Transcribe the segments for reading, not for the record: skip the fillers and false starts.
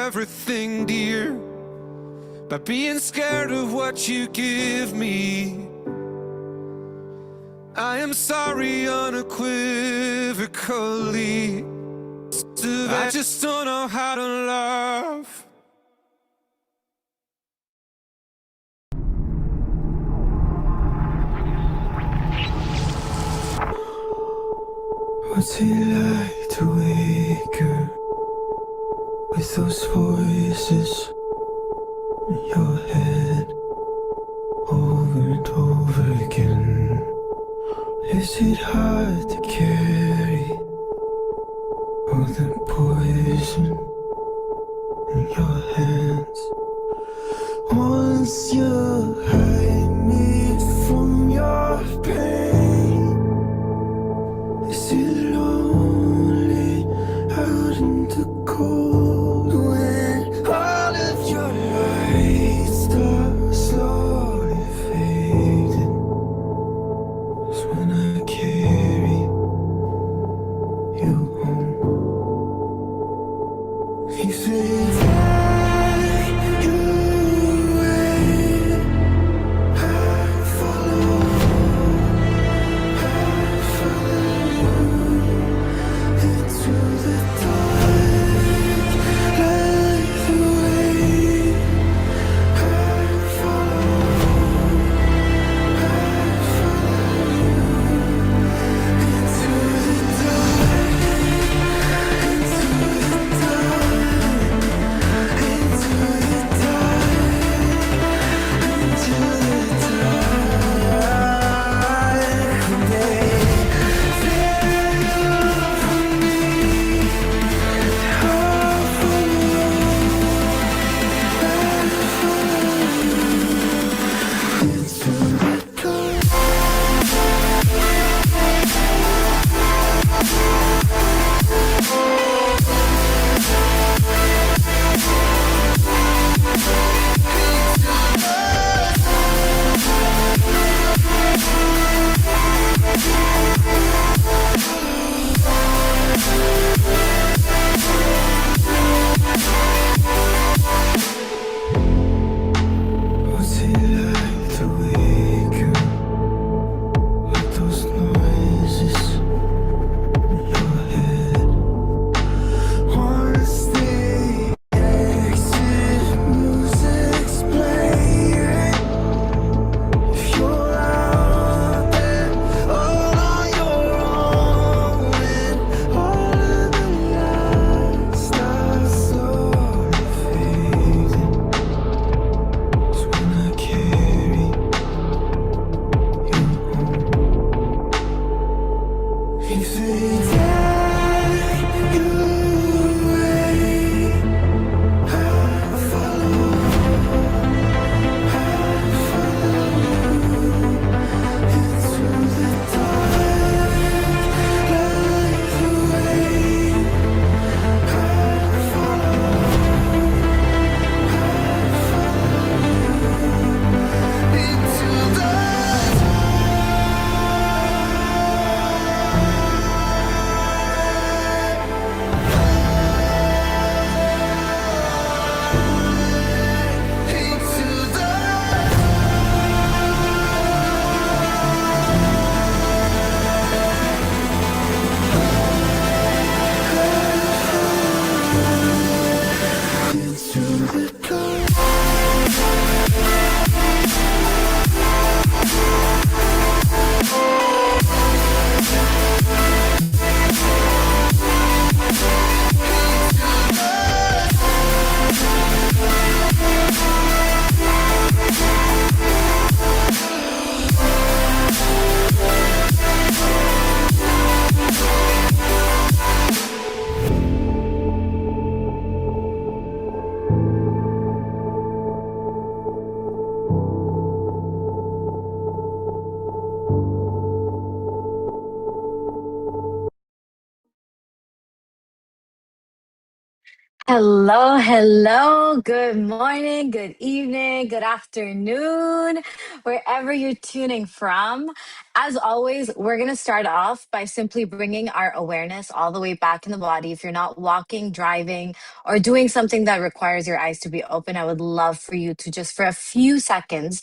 everything dear by being scared of what you give me. I am sorry unequivocally. I just don't know how to love. What's it like to wake up with those voices in your head over and over again? Is it hard to carry all the poison in your hands? Once you hide me from your pain, is it lonely out in the cold when all of your lights start slowly fading? It's when I carry you home. He said, take you away. I follow you into the dark, light the way. I follow you into the dark, into the dark. Hello, hello. Good morning, good evening, good afternoon, wherever you're tuning from. As always, we're going to start off by simply bringing our awareness all the way back in the body. If you're not walking, driving, or doing something that requires your eyes to be open, I would love for you to just for a few seconds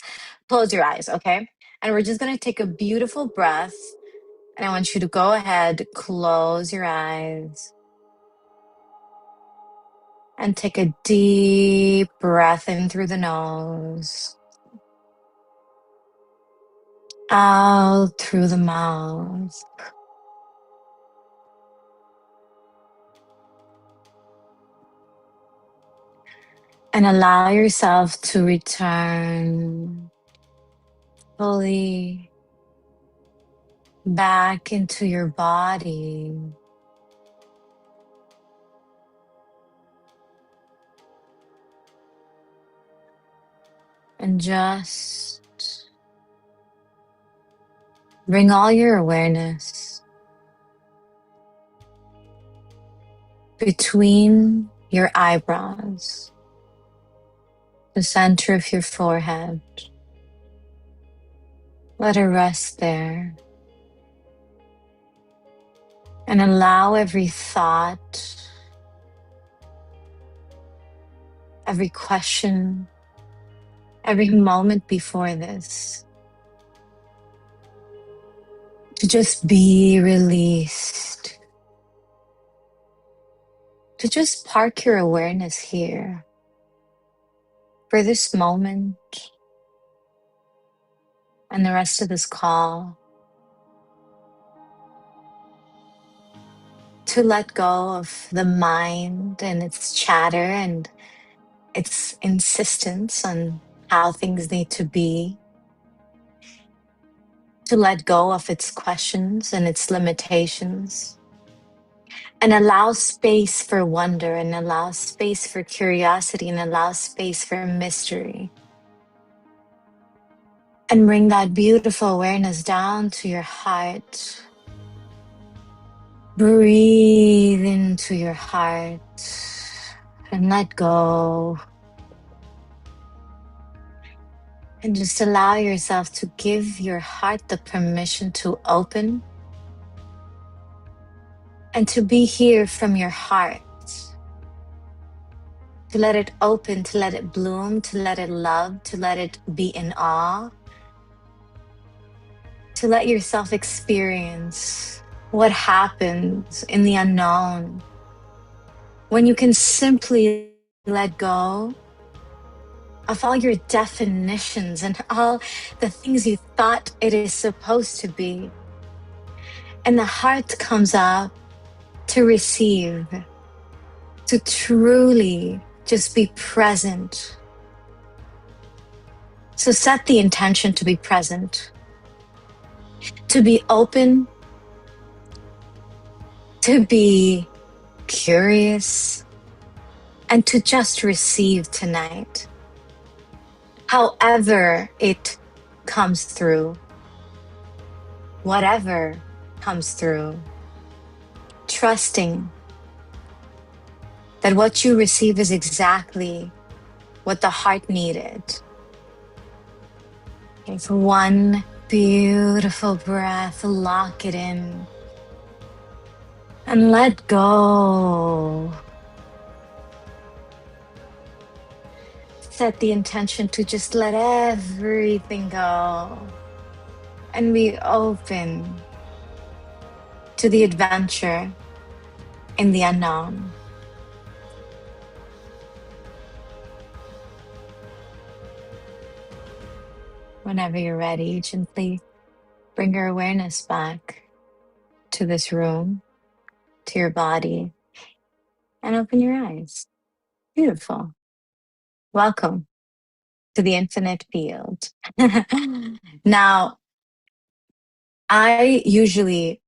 close your eyes, okay? And we're just going to take a beautiful breath. And I want you to go ahead, close your eyes. And take a deep breath in through the nose, out through the mouth. And allow yourself to return fully back into your body. And just bring all your awareness between your eyebrows, the center of your forehead. Let it rest there. And allow every thought, every question, every moment before this to just be released, to just park your awareness here for this moment and the rest of this call, to let go of the mind and its chatter and its insistence on how things need to be, to let go of its questions and its limitations, and allow space for wonder, and allow space for curiosity, and allow space for mystery. And bring that beautiful awareness down to your heart. Breathe into your heart and let go. And just allow yourself to give your heart the permission to open and to be here from your heart. To let it open, to let it bloom, to let it love, to let it be in awe. To let yourself experience what happens in the unknown when you can simply let go of all your definitions and all the things you thought it is supposed to be. And the heart comes up to receive, to truly just be present. So set the intention to be present, to be open, to be curious, and to just receive tonight. However it comes through, whatever comes through, trusting that what you receive is exactly what the heart needed. Take one beautiful breath, lock it in, and let go. Set the intention to just let everything go and be open to the adventure in the unknown. Whenever you're ready, gently bring your awareness back to this room, to your body, and open your eyes. Beautiful. Welcome to the infinite field. Now, I usually,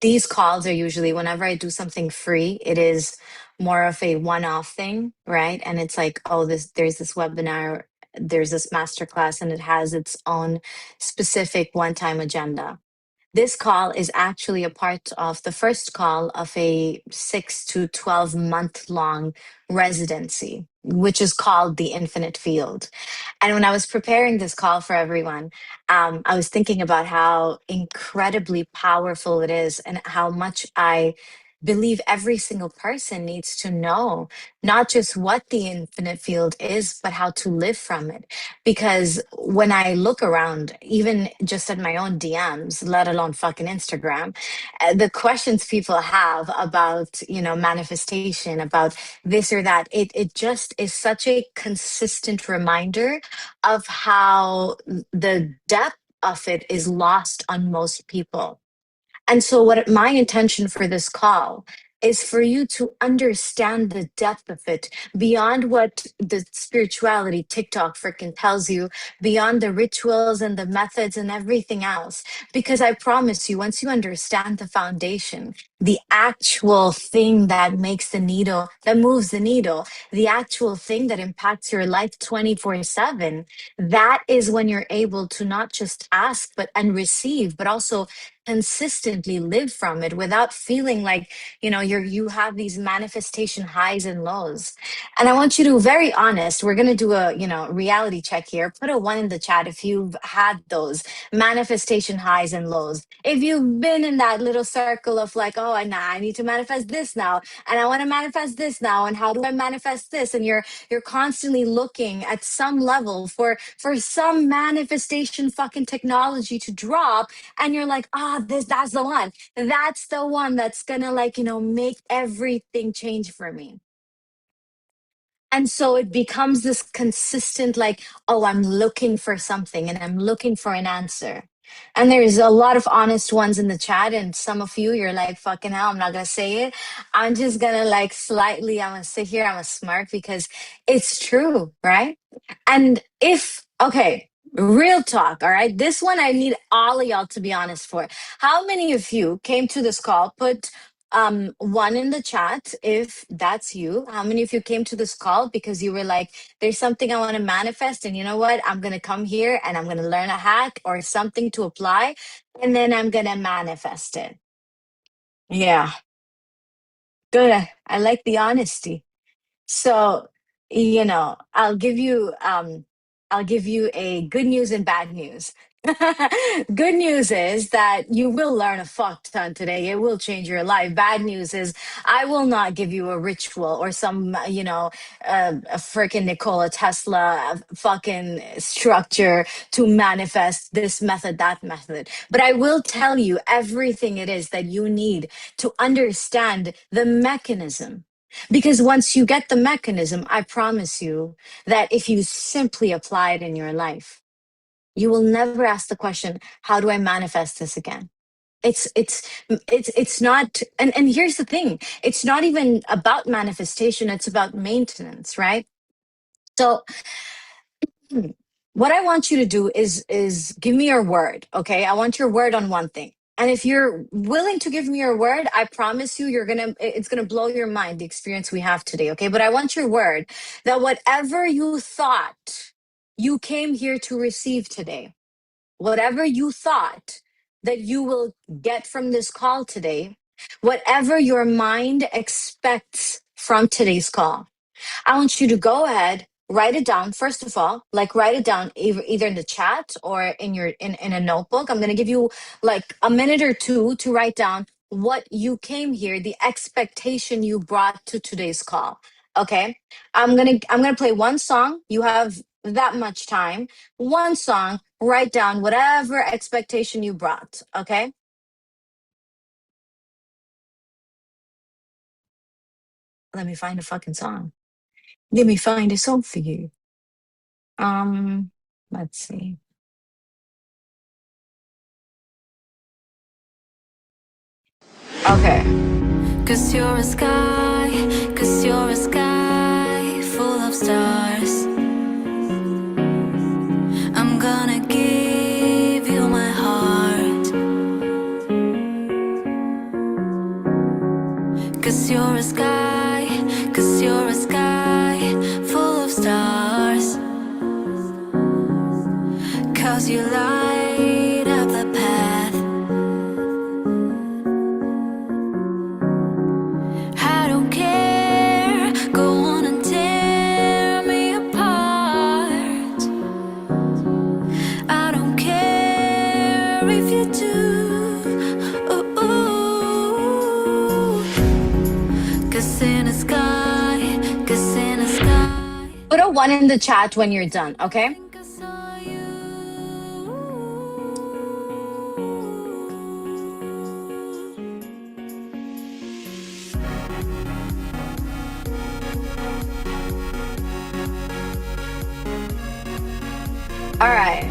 these calls are usually whenever I do something free, it is more of a one-off thing, right? And it's like, oh, there's this webinar, there's this masterclass, and it has its own specific one-time agenda. This call is actually a part of the first call of a 6 to 12 month long residency, which is called the Infinite Field. And when I was preparing this call for everyone, I was thinking about how incredibly powerful it is and how much I believe every single person needs to know not just what the infinite field is, but how to live from it. Because when I look around, even just at my own DMs, let alone fucking Instagram, the questions people have about, manifestation, about this or that, it just is such a consistent reminder of how the depth of it is lost on most people. And so, what my intention for this call is for you to understand the depth of it beyond what the spirituality TikTok freaking tells you, beyond the rituals and the methods and everything else. Because I promise you, once you understand the foundation, the actual thing that makes the needle, that moves the needle, the actual thing that impacts your life 24/7, that is when you're able to not just ask but and receive, but also consistently live from it without feeling like you have these manifestation highs and lows. And I want you to, very honest, we're going to do a reality check here. Put a 1 in the chat if you've had those manifestation highs and lows, if you've been in that little circle of like, oh, I need to manifest this now, and I want to manifest this now, and how do I manifest this, and you're constantly looking at some level for some manifestation fucking technology to drop, and you're like, that's the one. That's the one that's gonna, like, make everything change for me. And so it becomes this consistent, like, oh, I'm looking for something and I'm looking for an answer. And there's a lot of honest ones in the chat, and some of you, you're like, fucking hell, I'm not gonna say it. I'm just gonna, like, slightly, I'm gonna sit here, I'm gonna smirk because it's true, right? And if, okay, real talk, all right, this one I need all of y'all to be honest for. How many of you came to this call? Put 1 in the chat if that's you. How many of you came to this call because you were like, there's something I want to manifest, and you know what, I'm going to come here and I'm going to learn a hack or something to apply, and then I'm going to manifest it? Yeah, good. I like the honesty. So, I'll give you a good news and bad news. Good news is that you will learn a fuck ton today. It will change your life. Bad news is I will not give you a ritual or some, a freaking Nikola Tesla fucking structure to manifest this method, that method. But I will tell you everything it is that you need to understand the mechanism, because once you get the mechanism, I promise you that if you simply apply it in your life, you will never ask the question, how do I manifest this again? It's not, and here's the thing, it's not even about manifestation, it's about maintenance, right? So hmm, what I want you to do is give me your word, okay? I want your word on one thing. And if you're willing to give me your word, I promise you, it's gonna blow your mind, the experience we have today, okay? But I want your word that whatever you thought you came here to receive today, whatever you thought that you will get from this call today, whatever your mind expects from today's call, I want you to go ahead, write it down. First of all, like, write it down either in the chat or in a notebook. I'm gonna give you like a minute or two to write down what you came here, the expectation you brought to today's call. Okay. I'm gonna play one song. You have that much time. One song, write down whatever expectation you brought. Okay. Let me find a fucking song. Let me find a song for you. Um, let's see. Okay. Cause you're a sky full of stars. I'm gonna give you my heart. Cause you're a sky full of stars. Cause you light up the path. one in the chat when you're done, okay? think I saw you. All right.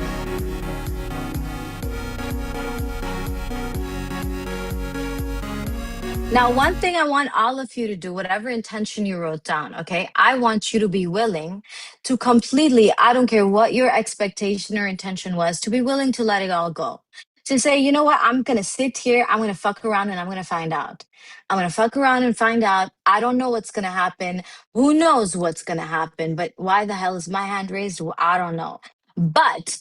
Now, one thing I want all of you to do, whatever intention you wrote down, okay? I want you to be willing to completely, I don't care what your expectation or intention was, to be willing to let it all go. To say, you know what, I'm gonna sit here, I'm gonna fuck around and I'm gonna find out. I'm gonna fuck around and find out. I don't know what's gonna happen. Who knows what's gonna happen? But why the hell is my hand raised? Well, I don't know. But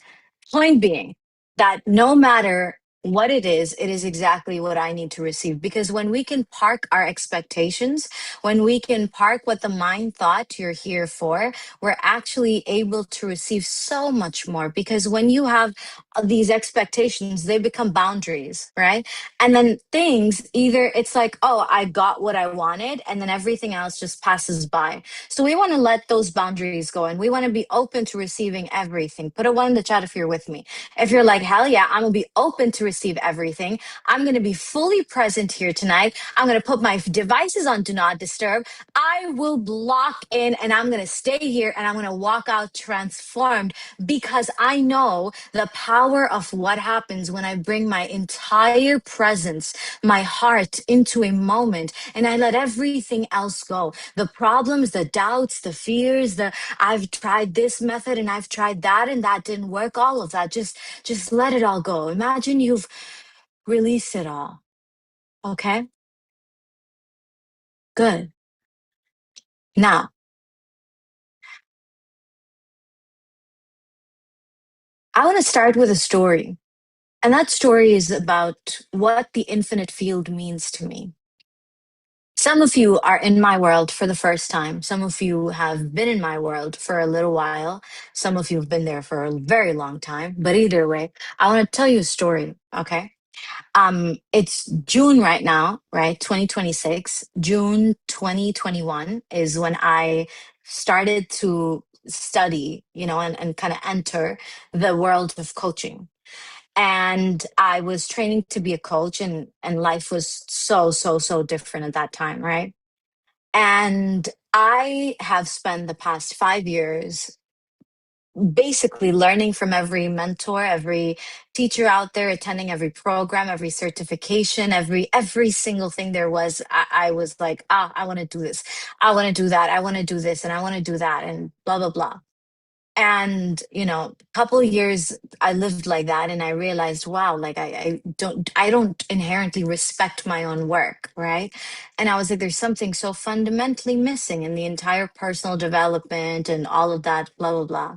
point being that no matter what it is exactly what I need to receive. Because when we can park our expectations, when we can park what the mind thought you're here for, we're actually able to receive so much more. Because when you have these expectations, they become boundaries, right? And then things either it's like, oh, I got what I wanted, and then everything else just passes by. So we want to let those boundaries go and we want to be open to receiving everything. Put a one in the chat if you're with me. If you're like, hell yeah, I'm gonna be open to receive everything. I'm gonna be fully present here tonight. I'm gonna put my devices on do not disturb. I will block in and I'm gonna stay here and I'm gonna walk out transformed because I know the power of what happens when I bring my entire presence, my heart into a moment and I let everything else go. The problems, the doubts, the fears, the I've tried this method and I've tried that and that didn't work, all of that. Just let it all go. Imagine you've released it all. Okay? Good. Now, I want to start with a story. And that story is about what the infinite field means to me. Some of you are in my world for the first time. Some of you have been in my world for a little while. Some of you have been there for a very long time. But either way, I want to tell you a story, okay? It's June right now, right? 2026. June 2021 is when I started to study, and kind of enter the world of coaching. And I was training to be a coach, and life was so different at that time, right? And I have spent the past 5 years basically learning from every mentor, every teacher out there, attending every program, every certification, every single thing there was. I was like, I want to do this, I want to do that, I want to do this, and I want to do that, and blah blah blah. And a couple of years I lived like that, and I realized, wow, like I don't inherently respect my own work, right? And I was like, there's something so fundamentally missing in the entire personal development and all of that, blah blah blah.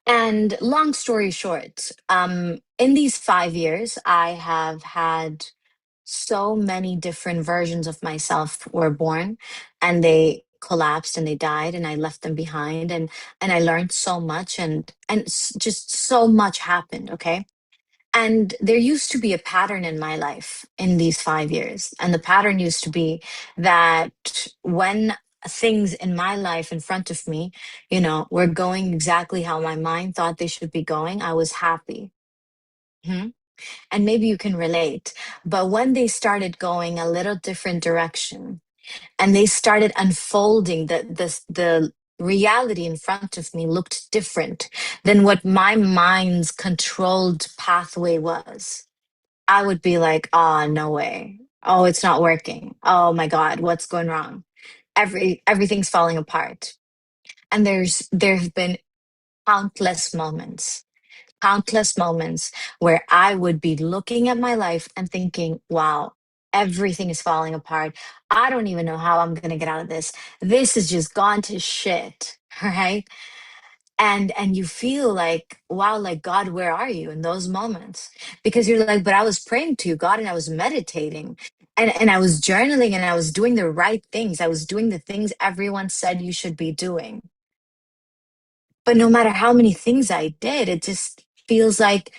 And long story short, in these 5 years, I have had so many different versions of myself were born, and they collapsed and they died, and I left them behind, and I learned so much, and just so much happened. Okay, and there used to be a pattern in my life in these 5 years. And the pattern used to be that when things in my life in front of me, were going exactly how my mind thought they should be going, I was happy. Mhm. And maybe you can relate. But when they started going a little different direction and they started unfolding, the reality in front of me looked different than what my mind's controlled pathway was. I would be like, oh, no way. Oh, it's not working. Oh my God, what's going wrong? Everything's falling apart. And there have been countless moments, countless moments where I would be looking at my life and thinking, wow, everything is falling apart. I don't even know how I'm gonna get out of this. This has just gone to shit. Right? And you feel like, wow, like, God, where are you in those moments? Because you're like, but I was praying to you, God, and I was meditating, and I was journaling, and I was doing the right things. I was doing the things everyone said you should be doing. But no matter how many things I did, it just feels like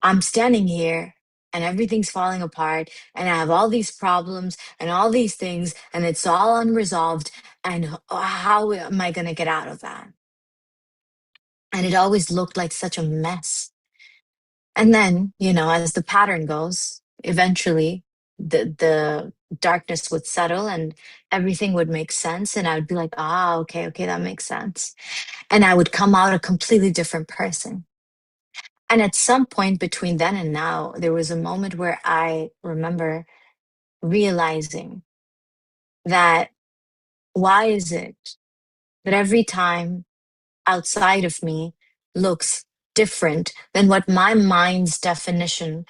I'm standing here and everything's falling apart, and I have all these problems and all these things, and it's all unresolved. And how am I going to get out of that? And it always looked like such a mess. And then, as the pattern goes, eventually the darkness would settle and everything would make sense. And I would be like, okay, okay, that makes sense. And I would come out a completely different person. And at some point between then and now, there was a moment where I remember realizing that why is it that every time outside of me looks different than what my mind's definition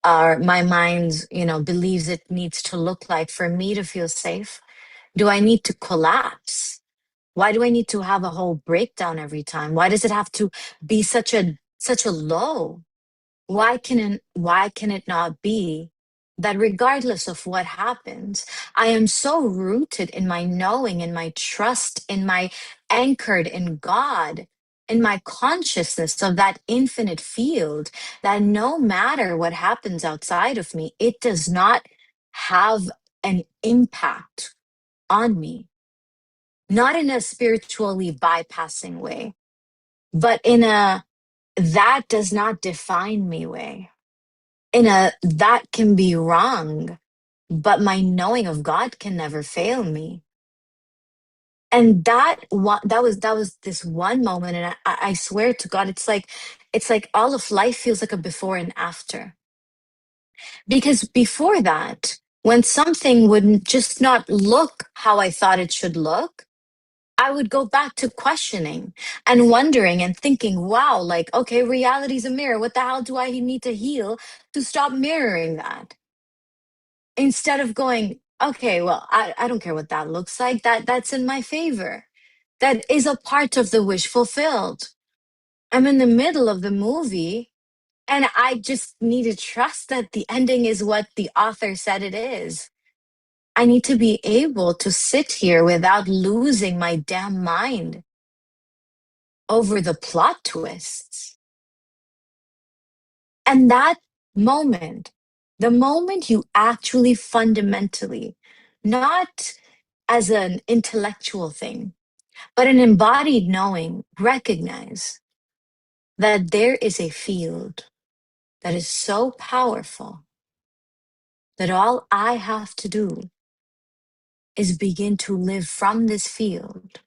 or my mind's, believes it needs to look like for me to feel safe? Do I need to collapse? Why do I need to have a whole breakdown every time? Why does it have to be such a low? Why can it not be that regardless of what happens, I am so rooted in my knowing, in my trust, in my anchored in God, in my consciousness of that infinite field, that no matter what happens outside of me, it does not have an impact on me, not in a spiritually bypassing way, but in a that does not define me way, in a that can be wrong, but my knowing of God can never fail me. And that was this one moment, and I swear to God, it's like all of life feels like a before and after. Because before that, when something would just not look how I thought it should look, I would go back to questioning and wondering and thinking, wow, like, okay, reality's a mirror. What the hell do I need to heal to stop mirroring that? Instead of going, okay, well, I don't care what that looks like. That's in my favor. That is a part of the wish fulfilled. I'm in the middle of the movie and I just need to trust that the ending is what the author said it is. I need to be able to sit here without losing my damn mind over the plot twists. And that moment, the moment you actually fundamentally, not as an intellectual thing, but an embodied knowing, recognize that there is a field that is so powerful that all I have to do is begin to live from this field.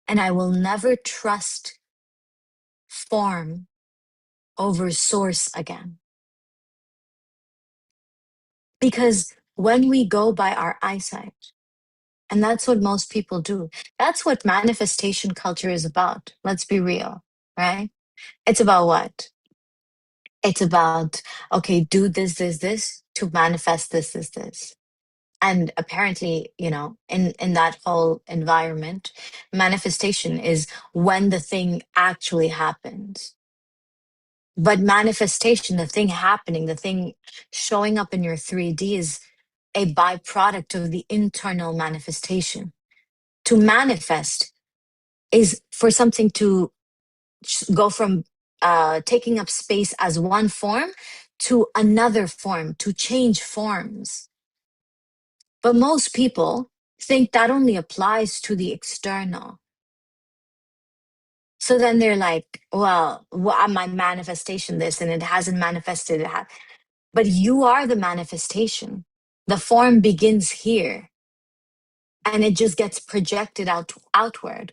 And I will never trust form over source again. Because when we go by our eyesight, and that's what most people do, that's what manifestation culture is about. Let's be real, right? It's about what? It's about, okay, do this to manifest this. And apparently, in that whole environment, manifestation is when the thing actually happens. But manifestation, the thing happening, the thing showing up in your 3D is a byproduct of the internal manifestation. To manifest is for something to go from taking up space as one form to another form, to change forms. But most people think that only applies to the external. So then they're like, well, my manifestation this and it hasn't manifested. But you are the manifestation. The form begins here and it just gets projected outward.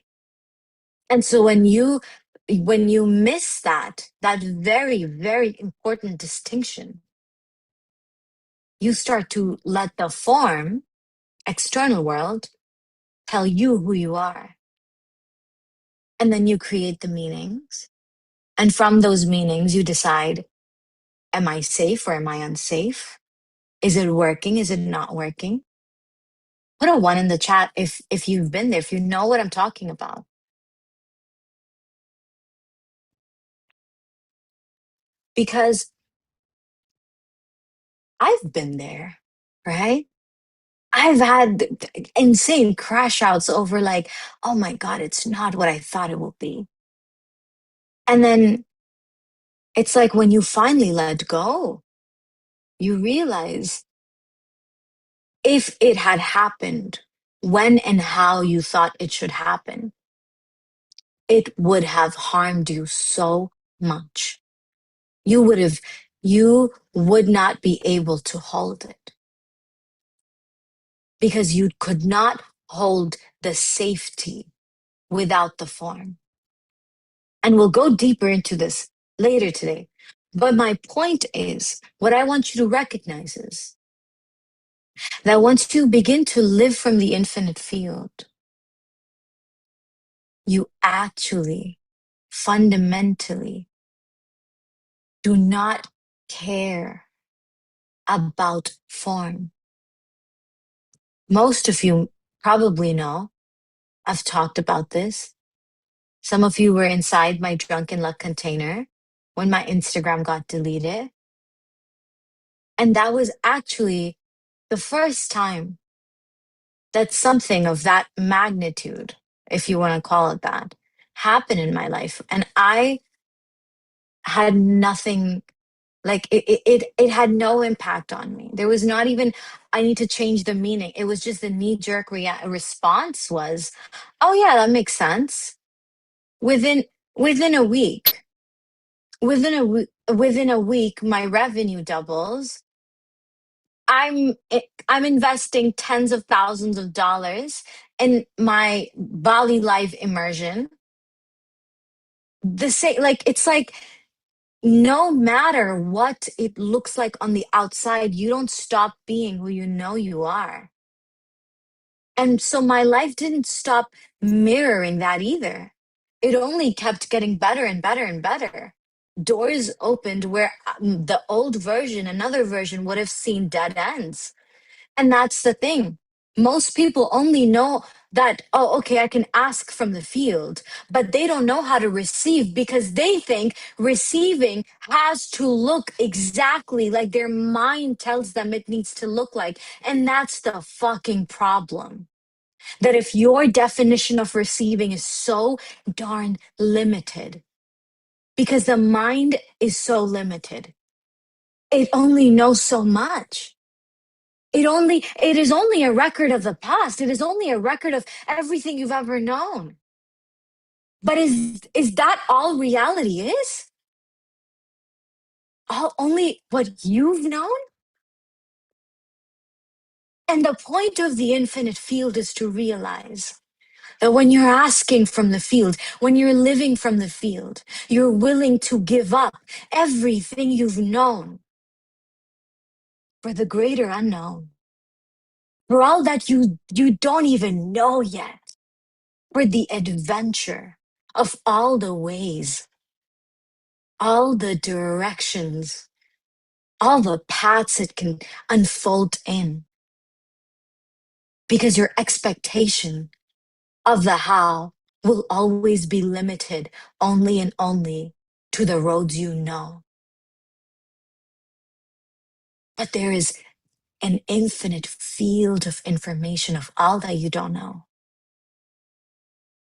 And so when you miss that very, very important distinction, you start to let the form, external world, tell you who you are. And then you create the meanings. And from those meanings, you decide, am I safe or am I unsafe? Is it working? Is it not working? Put a one in the chat if you've been there, if you know what I'm talking about. Because I've been there, right? I've had insane crash outs over like, oh my God, it's not what I thought it will be. And then it's like when you finally let go, you realize if it had happened when and how you thought it should happen, it would have harmed you so much. You would not be able to hold it because you could not hold the safety without the form. And we'll go deeper into this later today. But my point is, what I want you to recognize is that once you begin to live from the infinite field, you actually fundamentally do not care about form. Most of you probably know, I've talked about this. Some of you were inside my drunken luck container when my Instagram got deleted. And that was actually the first time that something of that magnitude, if you want to call it that, happened in my life. And I had nothing, like it had no impact on me. There was not even, I need to change the meaning. It was just the knee-jerk response was, oh yeah, that makes sense. Within a week, within a week, my revenue doubles. I'm investing tens of thousands of dollars in my Bali live immersion. The same, like it's like no matter what it looks like on the outside, you don't stop being who you know you are. And so my life didn't stop mirroring that either. It only kept getting better and better and better. Doors opened where the old version, another version would have seen dead ends. And that's the thing. Most people only know that, oh, okay, I can ask from the field, but they don't know how to receive because they think receiving has to look exactly like their mind tells them it needs to look like. And that's the fucking problem. That if your definition of receiving is so darn limited, because the mind is so limited, it only knows so much. It is only a record of the past. It is only a record of everything you've ever known. But is that all reality is? All only what you've known? And the point of the infinite field is to realize that when you're asking from the field, when you're living from the field, you're willing to give up everything you've known for the greater unknown, for all that you don't even know yet, for the adventure of all the ways, all the directions, all the paths it can unfold in. Because your expectation of the how will always be limited only and only to the roads you know. But there is an infinite field of information of all that you don't know.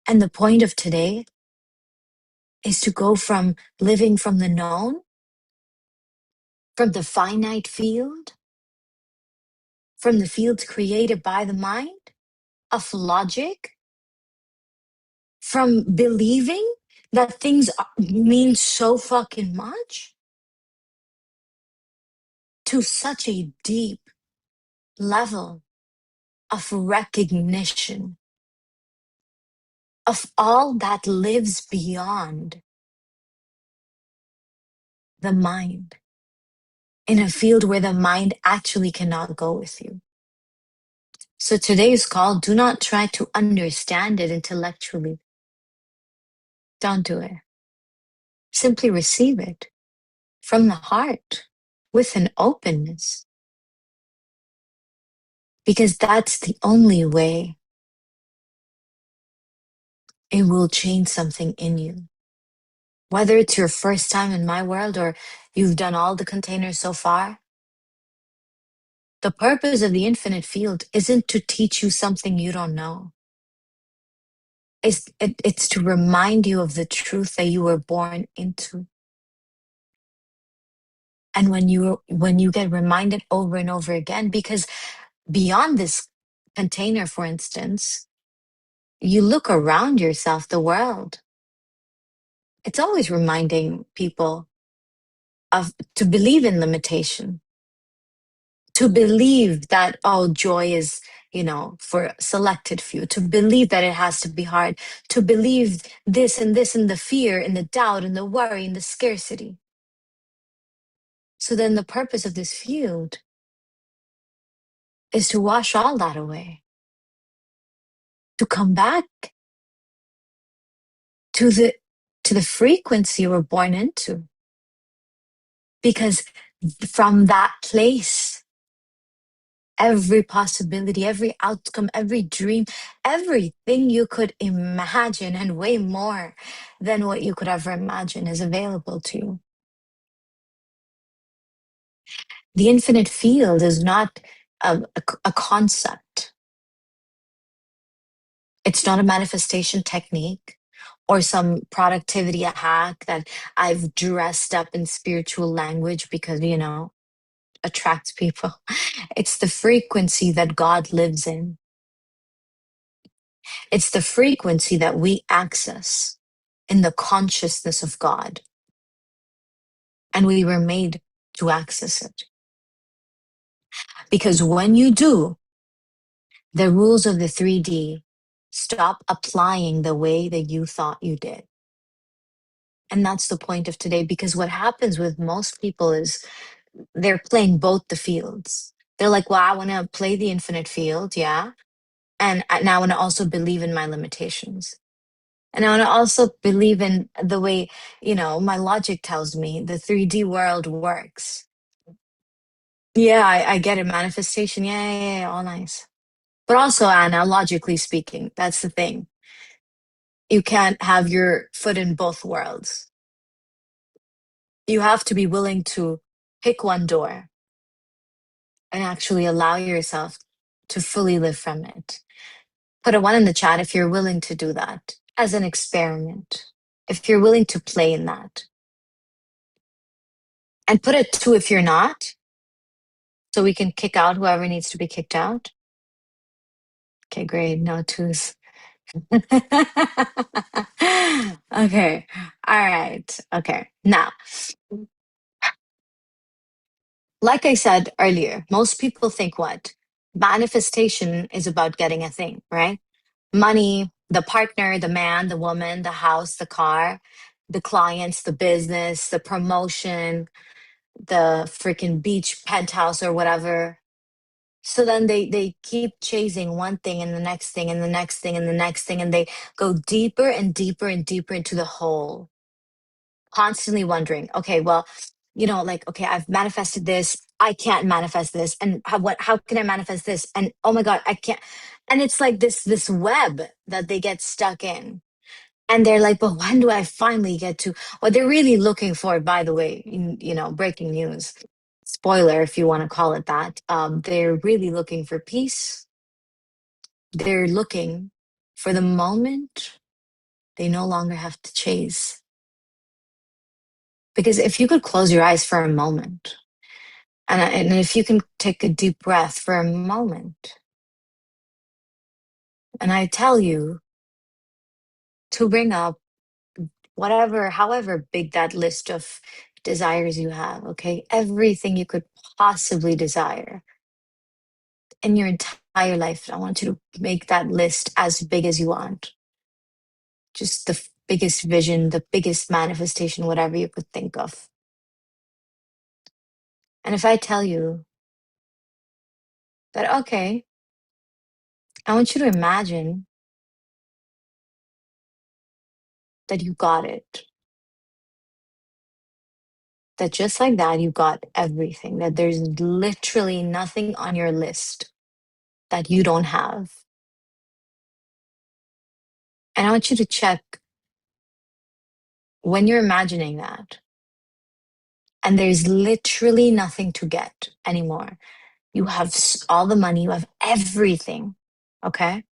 And the point of today is to go from living from the known, from the finite field, from the fields created by the mind of logic, from believing that things mean so fucking much, to such a deep level of recognition of all that lives beyond the mind, in a field where the mind actually cannot go with you. So today's call, do not try to understand it intellectually. Don't do it. Simply receive it from the heart with an openness, because that's the only way it will change something in you. Whether it's your first time in my world or you've done all the containers so far, the purpose of the infinite field isn't to teach you something you don't know. It's to remind you of the truth that you were born into. And when you get reminded over and over again, because beyond this container, for instance, you look around yourself, the world, it's always reminding people of to believe in limitation, to believe that, oh, joy is, for selected few, to believe that it has to be hard, to believe this and the fear and the doubt and the worry and the scarcity. So then the purpose of this field is to wash all that away, to come back to the frequency we're born into. Because from that place, every possibility, every outcome, every dream, everything you could imagine and way more than what you could ever imagine is available to you. The infinite field is not a concept. It's not a manifestation technique or some productivity hack that I've dressed up in spiritual language because, attracts people. It's the frequency that God lives in. It's the frequency that we access in the consciousness of God. And we were made to access it. Because when you do, the rules of the 3D stop applying the way that you thought you did. And that's the point of today, because what happens with most people is they're playing both the fields. They're like, well, I want to play the infinite field, yeah. And now I want to also believe in my limitations. And I want to also believe in the way, my logic tells me the 3D world works. Yeah, I get it. Manifestation. Yeah, all nice. But also, Anna, logically speaking, that's the thing. You can't have your foot in both worlds. You have to be willing to pick one door and actually allow yourself to fully live from it. Put a one in the chat if you're willing to do that as an experiment, if you're willing to play in that. And put a two if you're not, so we can kick out whoever needs to be kicked out. Okay, great. No twos. Okay. All right. Okay. Now, like I said earlier, most people think what? Manifestation is about getting a thing, right? Money, the partner, the man, the woman, the house, the car, the clients, the business, the promotion, the freaking beach penthouse or whatever. So then they keep chasing one thing and the next thing and the next thing and the next thing, and they go deeper and deeper and deeper into the hole, constantly wondering, okay, well, like, okay, I've manifested this, I can't manifest this, and how can I manifest this? And oh my God, I can't. And it's like this web that they get stuck in. And they're like, but when do I finally get to what they're really looking for, by the way, breaking news. Spoiler, if you want to call it that. They're really looking for peace. They're looking for the moment they no longer have to chase. Because if you could close your eyes for a moment, and if you can take a deep breath for a moment, and I tell you to bring up whatever, however big that list of desires you have, okay? Everything you could possibly desire in your entire life. I want you to make that list as big as you want. Just the biggest vision, the biggest manifestation, whatever you could think of. And if I tell you that, okay, I want you to imagine that you got it. That just like that, you got everything, that there's literally nothing on your list that you don't have. And I want you to check when you're imagining that, and there's literally nothing to get anymore. You have all the money, you have everything, okay?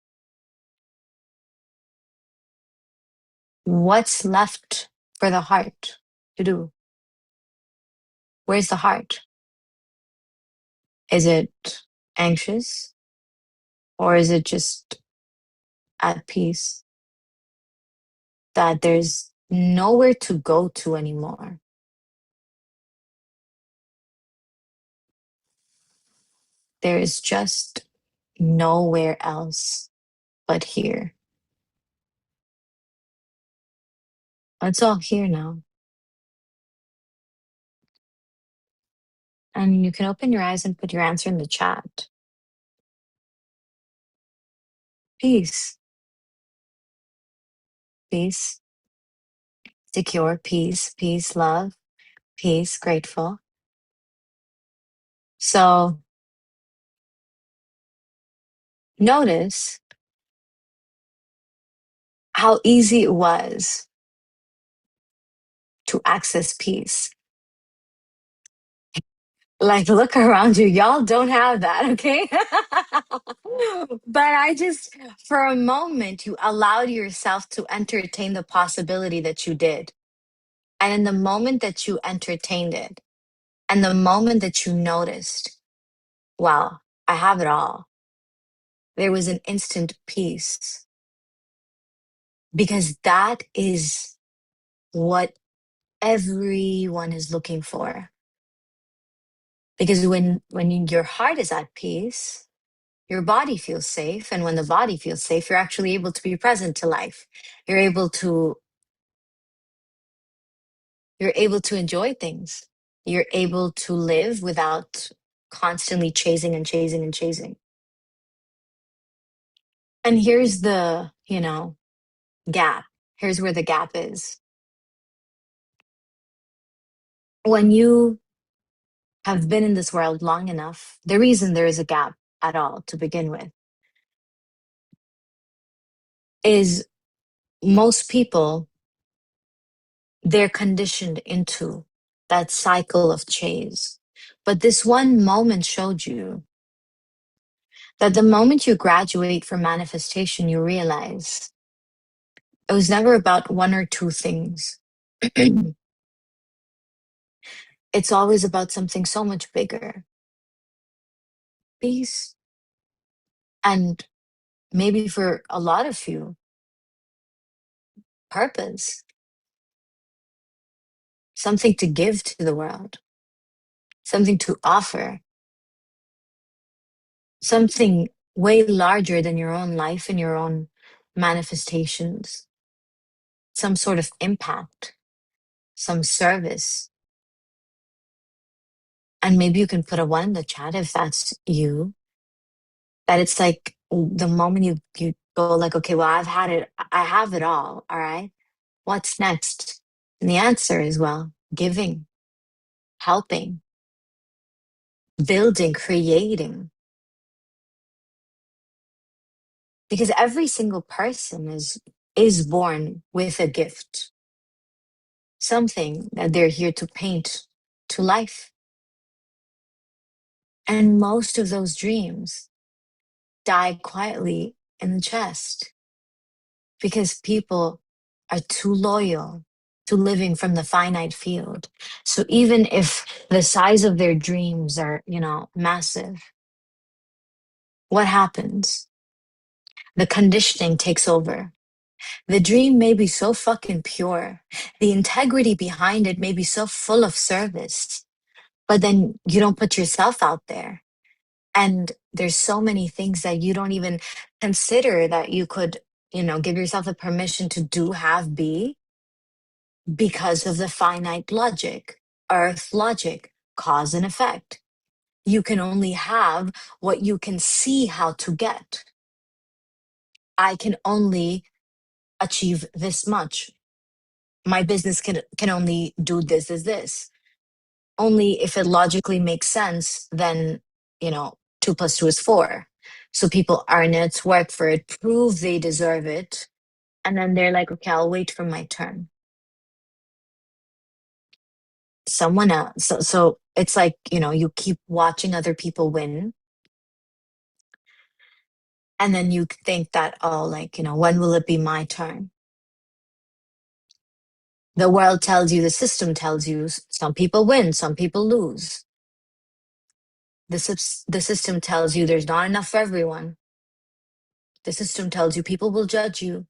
What's left for the heart to do? Where's the heart? Is it anxious? Or is it just at peace that there's nowhere to go to anymore? There is just nowhere else but here. It's all here now. And you can open your eyes and put your answer in the chat. Peace, peace, secure, peace, peace, love, peace, grateful. So notice how easy it was to access peace. Like, look around you. Y'all don't have that, okay? But I just, for a moment, you allowed yourself to entertain the possibility that you did. And in the moment that you entertained it, and the moment that you noticed, wow, I have it all, there was an instant peace. Because that is what everyone is looking for. Because when your heart is at peace, your body feels safe, and when the body feels safe, you're actually able to be present to life. You're able to enjoy things. You're able to live without constantly chasing and chasing and chasing. And here's the, gap. Here's where the gap is. When you have been in this world long enough, the reason there is a gap at all to begin with is most people, they're conditioned into that cycle of chase. But this one moment showed you that the moment you graduate from manifestation, you realize it was never about one or two things. It's always about something so much bigger. Peace. And maybe for a lot of you, purpose. Something to give to the world, something to offer, something way larger than your own life and your own manifestations, some sort of impact, some service. And maybe you can put a one in the chat if that's you, that it's like the moment you go like, okay, well, I've had it, I have it all right, what's next? And the answer is, well, giving, helping, building, creating. Because every single person is born with a gift, something that they're here to paint to life. And most of those dreams die quietly in the chest because people are too loyal to living from the finite field. So even if the size of their dreams are, massive, what happens? The conditioning takes over. The dream may be so fucking pure. The integrity behind it may be so full of service, but then you don't put yourself out there. And there's so many things that you don't even consider that you could, give yourself the permission to do, have, be, because of the finite logic, earth logic, cause and effect. You can only have what you can see how to get. I can only achieve this much. My business can only do this. Only if it logically makes sense, then, 2 + 2 is 4. So people earn it, work for it, prove they deserve it. And then they're like, okay, I'll wait for my turn. Someone else. So it's like, you keep watching other people win. And then you think that, oh, like, when will it be my turn? The world tells you, the system tells you, some people win, some people lose. The system tells you there's not enough for everyone. The system tells you people will judge you.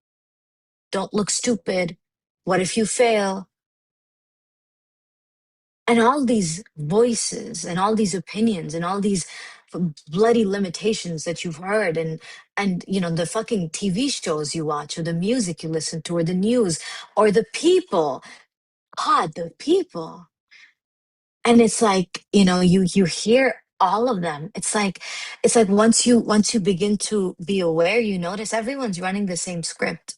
Don't look stupid. What if you fail? And all these voices and all these opinions and all these bloody limitations that you've heard, and you know, the fucking TV shows you watch, or the music you listen to, or the news, or the people. God, the people. And it's like, you know, you hear all of them. It's like once you begin to be aware, you notice everyone's running the same script.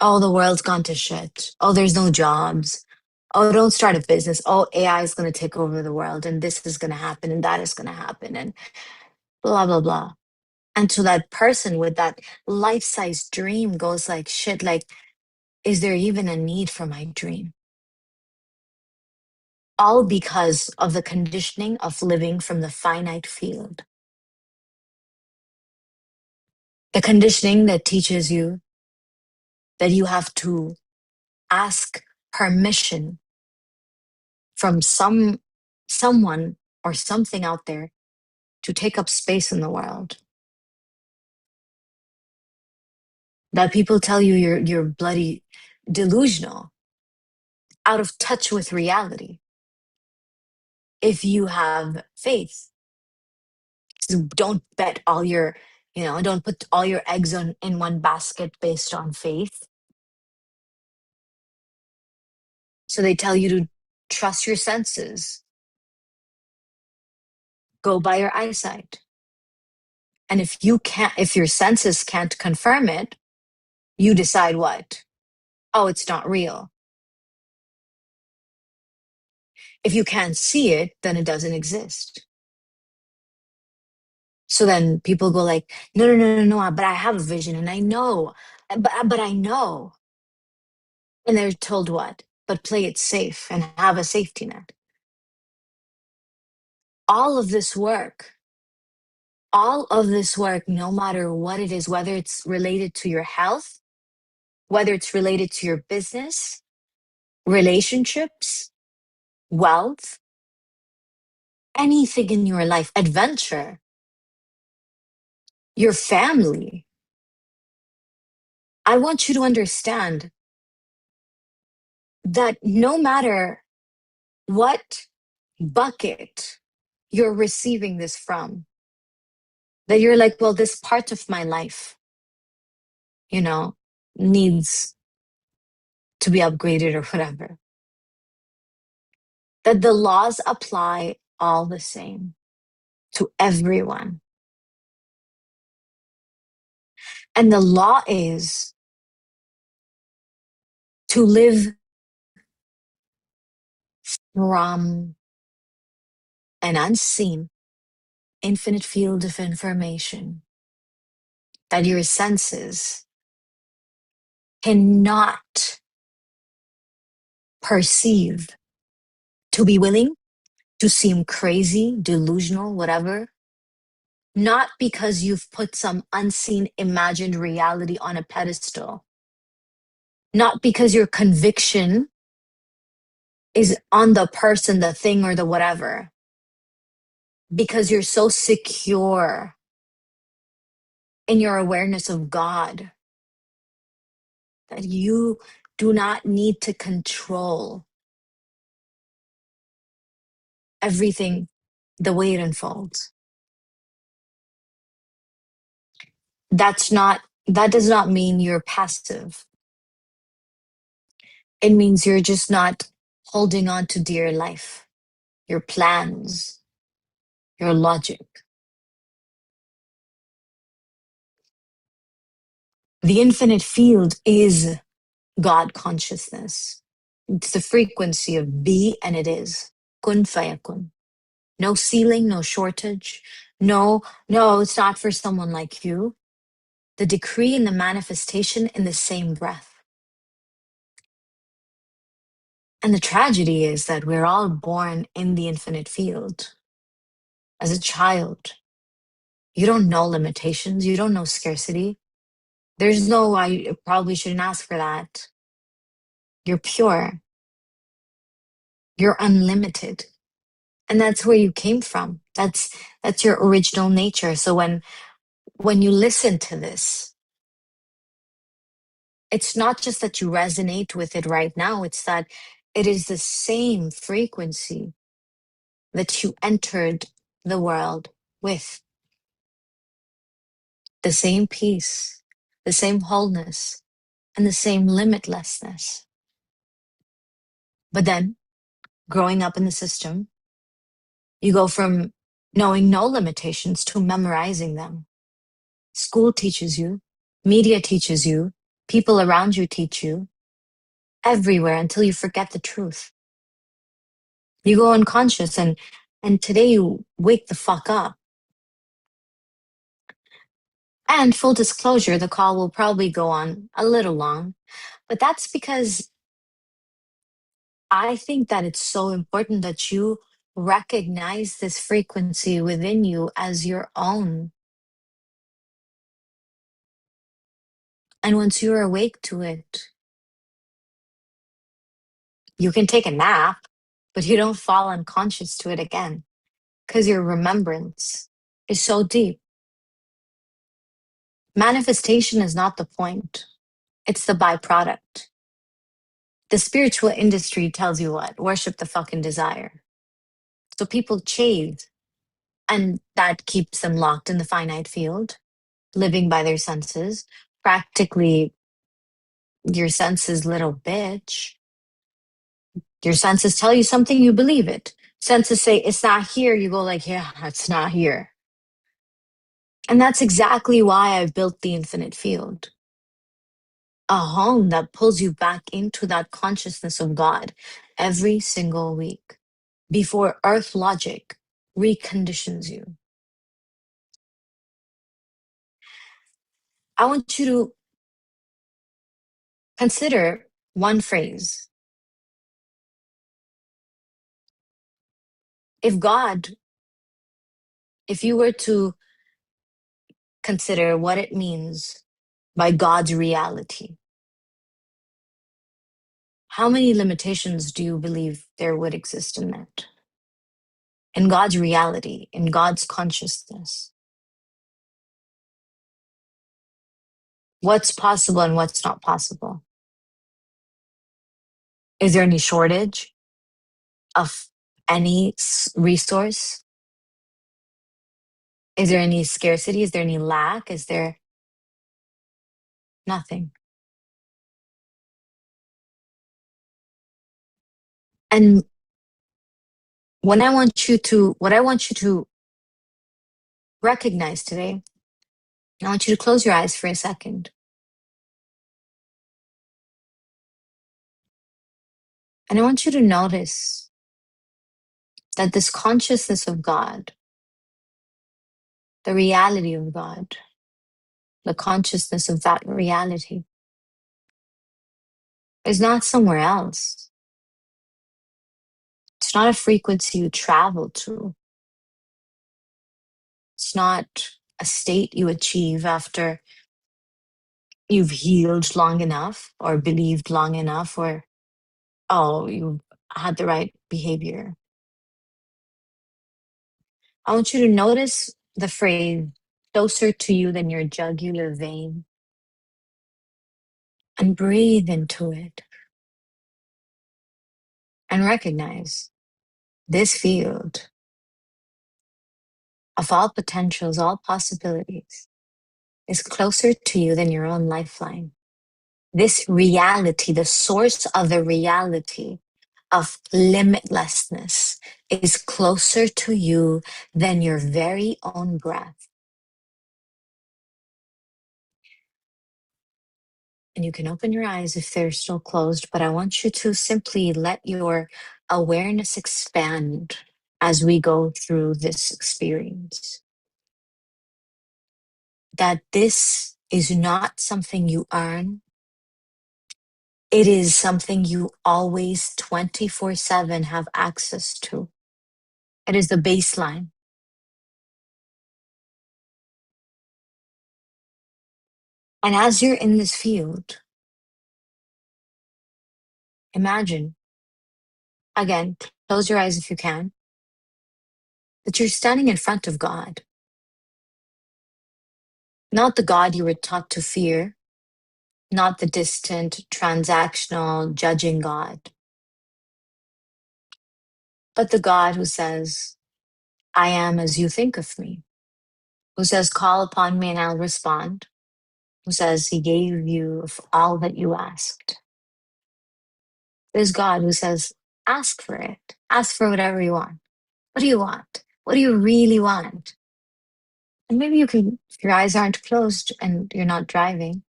Oh, the world's gone to shit. Oh, there's no jobs. Oh, don't start a business. Oh, AI is going to take over the world, and this is going to happen, and that is going to happen, and blah, blah, blah. And to that person with that life size dream goes like, shit, like, is there even a need for my dream? All because of the conditioning of living from the finite field. The conditioning that teaches you that you have to ask permission from someone or something out there to take up space in the world. That people tell you you're bloody delusional, out of touch with reality. If you have faith, so don't bet all your, you know, don't put all your eggs in one basket based on faith. So they tell you to trust your senses, go by your eyesight. And if your senses can't confirm it, you decide what? Oh, it's not real. If you can't see it, then it doesn't exist. So then people go like, no, no, no, no, no, but I have a vision and I know, but I know. And they're told what? But play it safe and have a safety net. All of this work, all of this work, no matter what it is, whether it's related to your health, whether it's related to your business, relationships, wealth, anything in your life, adventure, your family. I want you to understand that no matter what bucket you're receiving this from, that you're like, well, this part of my life, you know, needs to be upgraded or whatever, that the laws apply all the same to everyone. And the law is to live from an unseen infinite field of information that your senses cannot perceive, to be willing to seem crazy, delusional, whatever, not because you've put some unseen imagined reality on a pedestal, not because your conviction is on the person, the thing, or the whatever, because you're so secure in your awareness of God that you do not need to control everything the way it unfolds. That does not mean you're passive. It means you're just not holding on to dear life, your plans, your logic. The infinite field is God consciousness. It's the frequency of be and it is. Kun fayakun. No ceiling, no shortage. No, it's not for someone like you. The decree and the manifestation in the same breath. And the tragedy is that we're all born in the infinite field. As a child, you don't know limitations, you don't know scarcity. There's no, I probably shouldn't ask for that. You're pure, you're unlimited. And that's where you came from. That's your original nature. So when you listen to this, it's not just that you resonate with it right now, it's that it is the same frequency that you entered the world with. The same peace, the same wholeness, and the same limitlessness. But then, growing up in the system, you go from knowing no limitations to memorizing them. School teaches you, media teaches you, people around you teach you, everywhere until you forget the truth. You go unconscious and today you wake the fuck up. And full disclosure, the call will probably go on a little long, but that's because I think that it's so important that you recognize this frequency within you as your own. And once you're awake to it, you can take a nap, but you don't fall unconscious to it again because your remembrance is so deep. Manifestation is not the point, it's the byproduct. The spiritual industry tells you what? Worship the fucking desire. So people chase, and that keeps them locked in the finite field, living by their senses, practically your senses, little bitch. Your senses tell you something, you believe it. Senses say it's not here, you go like, yeah, it's not here. And that's exactly why I built the infinite field. A home that pulls you back into that consciousness of God every single week before earth logic reconditions you. I want you to consider one phrase. If God, if you were to consider what it means by God's reality, how many limitations do you believe there would exist in that? In God's reality, in God's consciousness, what's possible and what's not possible? Is there any shortage of any resource? Is there any scarcity? Is there any lack? Is there nothing? And what I want you to recognize today, I want you to close your eyes for a second. And I want you to notice that this consciousness of God, the reality of God, the consciousness of that reality is not somewhere else. It's not a frequency you travel to. It's not a state you achieve after you've healed long enough or believed long enough or, oh, you had the right behavior. I want you to notice the phrase closer to you than your jugular vein and breathe into it and recognize this field of all potentials, all possibilities is closer to you than your own lifeline. This reality, the source of the reality of limitlessness, is closer to you than your very own breath. And you can open your eyes if they're still closed, but I want you to simply let your awareness expand as we go through this experience. That this is not something you earn. It is something you always 24/7 have access to. It is the baseline. And as you're in this field, imagine, again, close your eyes if you can, that you're standing in front of God. Not the God you were taught to fear, not the distant, transactional, judging God, but the God who says, I am as you think of me, who says, call upon me and I'll respond, who says he gave you all that you asked. There's God who says, ask for it. Ask for whatever you want. What do you want? What do you really want? And maybe you can, if your eyes aren't closed and you're not driving,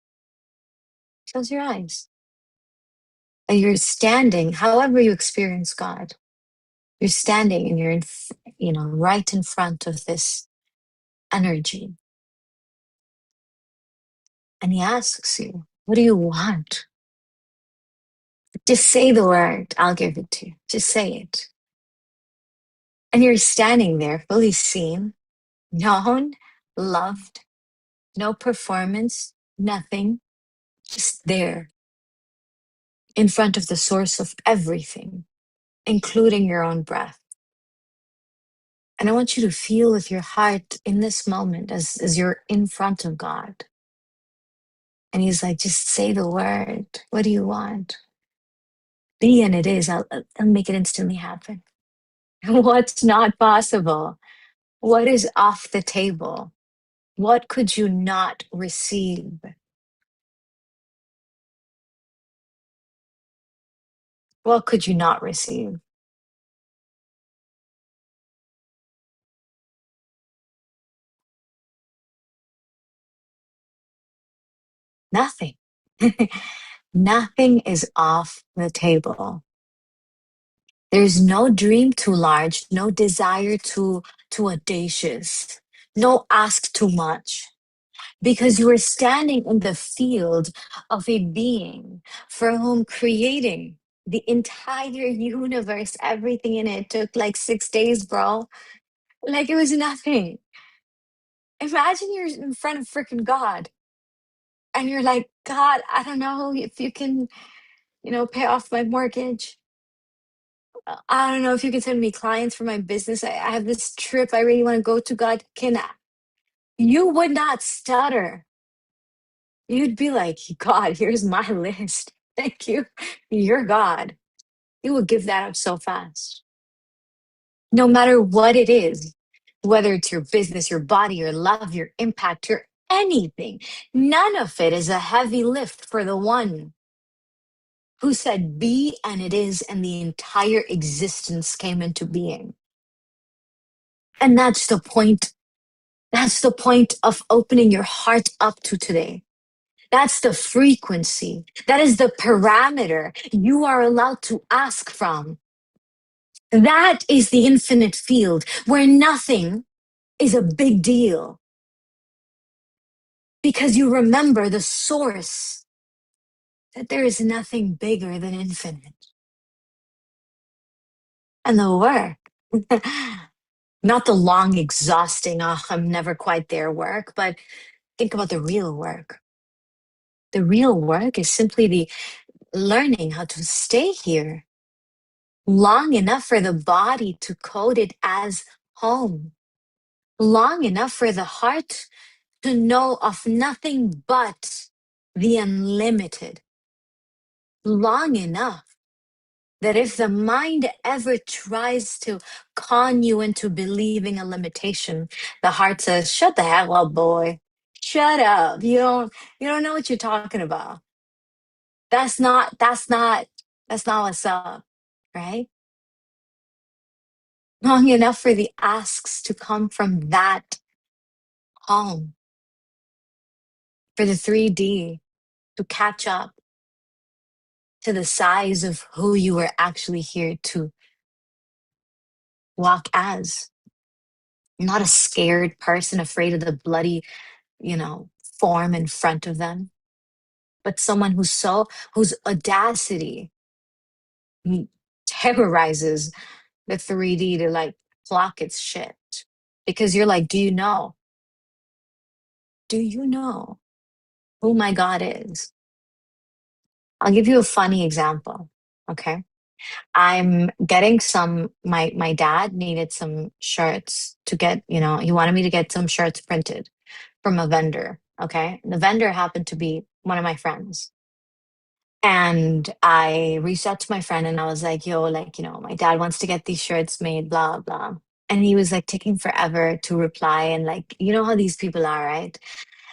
close your eyes. And you're standing, however you experience God, you're standing and you're in, right in front of this energy. And he asks you, what do you want? Just say the word, I'll give it to you. Just say it. And you're standing there, fully seen, known, loved, no performance, nothing, just there in front of the source of everything, including your own breath. And I want you to feel with your heart in this moment as you're in front of God. And he's like, just say the word. What do you want? Be and it is. I'll make it instantly happen. What's not possible? What is off the table? What could you not receive? What could you not receive? Nothing. Nothing is off the table. There's no dream too large, no desire too audacious, no ask too much, because you are standing in the field of a being for whom creating the entire universe, everything in it, took like 6 days, bro. Like it was nothing. Imagine you're in front of freaking God and you're like, God, I don't know if you can, pay off my mortgage. I don't know if you can send me clients for my business. I have this trip I really want to go to. God, can I? You would not stutter. You'd be like, God, here's my list. Thank you. You're God. You would give that up so fast. No matter what it is, whether it's your business, your body, your love, your impact, your anything, none of it is a heavy lift for the one who said, be and it is, and the entire existence came into being. And that's the point. That's the point of opening your heart up to today. That's the frequency. That is the parameter you are allowed to ask from. That is the infinite field where nothing is a big deal because you remember the source, that there is nothing bigger than infinite. And the work, not the long, exhausting, oh, I'm never quite there work, but think about the real work. The real work is simply the learning how to stay here long enough for the body to code it as home, long enough for the heart to know of nothing but the unlimited, long enough that if the mind ever tries to con you into believing a limitation, the heart says, shut the hell up, boy. Shut up. You don't know what you're talking about. That's not what's up, right? Long enough for the asks to come from that home, for the 3D to catch up to the size of who you were actually here to walk as. You're not a scared person afraid of the bloody, form in front of them, but someone whose audacity terrorizes the 3D to like clock its shit. Because you're like, do you know? Do you know who my God is? I'll give you a funny example. Okay. I'm getting my dad needed some shirts to get, he wanted me to get some shirts printed from a vendor. Okay. The vendor happened to be one of my friends. And I reached out to my friend and I was like, yo, like, my dad wants to get these shirts made, blah, blah. And he was like taking forever to reply. And like, you know how these people are, right?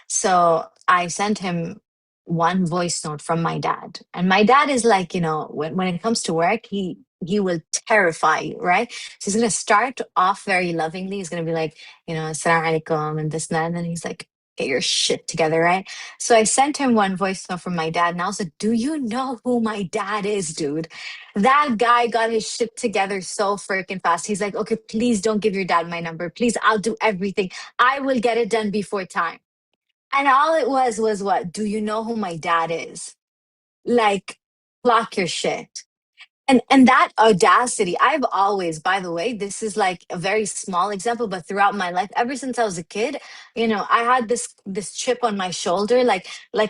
So I sent him one voice note from my dad. And my dad is like, when it comes to work, he will terrify you, right? So he's gonna start off very lovingly. He's gonna be like, Assalamu alaikum and this and that. And then he's like, get your shit together, right? So I sent him one voice note from my dad, and I was like, do you know who my dad is, dude? That guy got his shit together so freaking fast. He's like, okay, please don't give your dad my number. Please, I'll do everything. I will get it done before time. And all it was what? Do you know who my dad is? Like, clock your shit. And that audacity, I've always, by the way, this is like a very small example, but throughout my life, ever since I was a kid, I had this chip on my shoulder. Like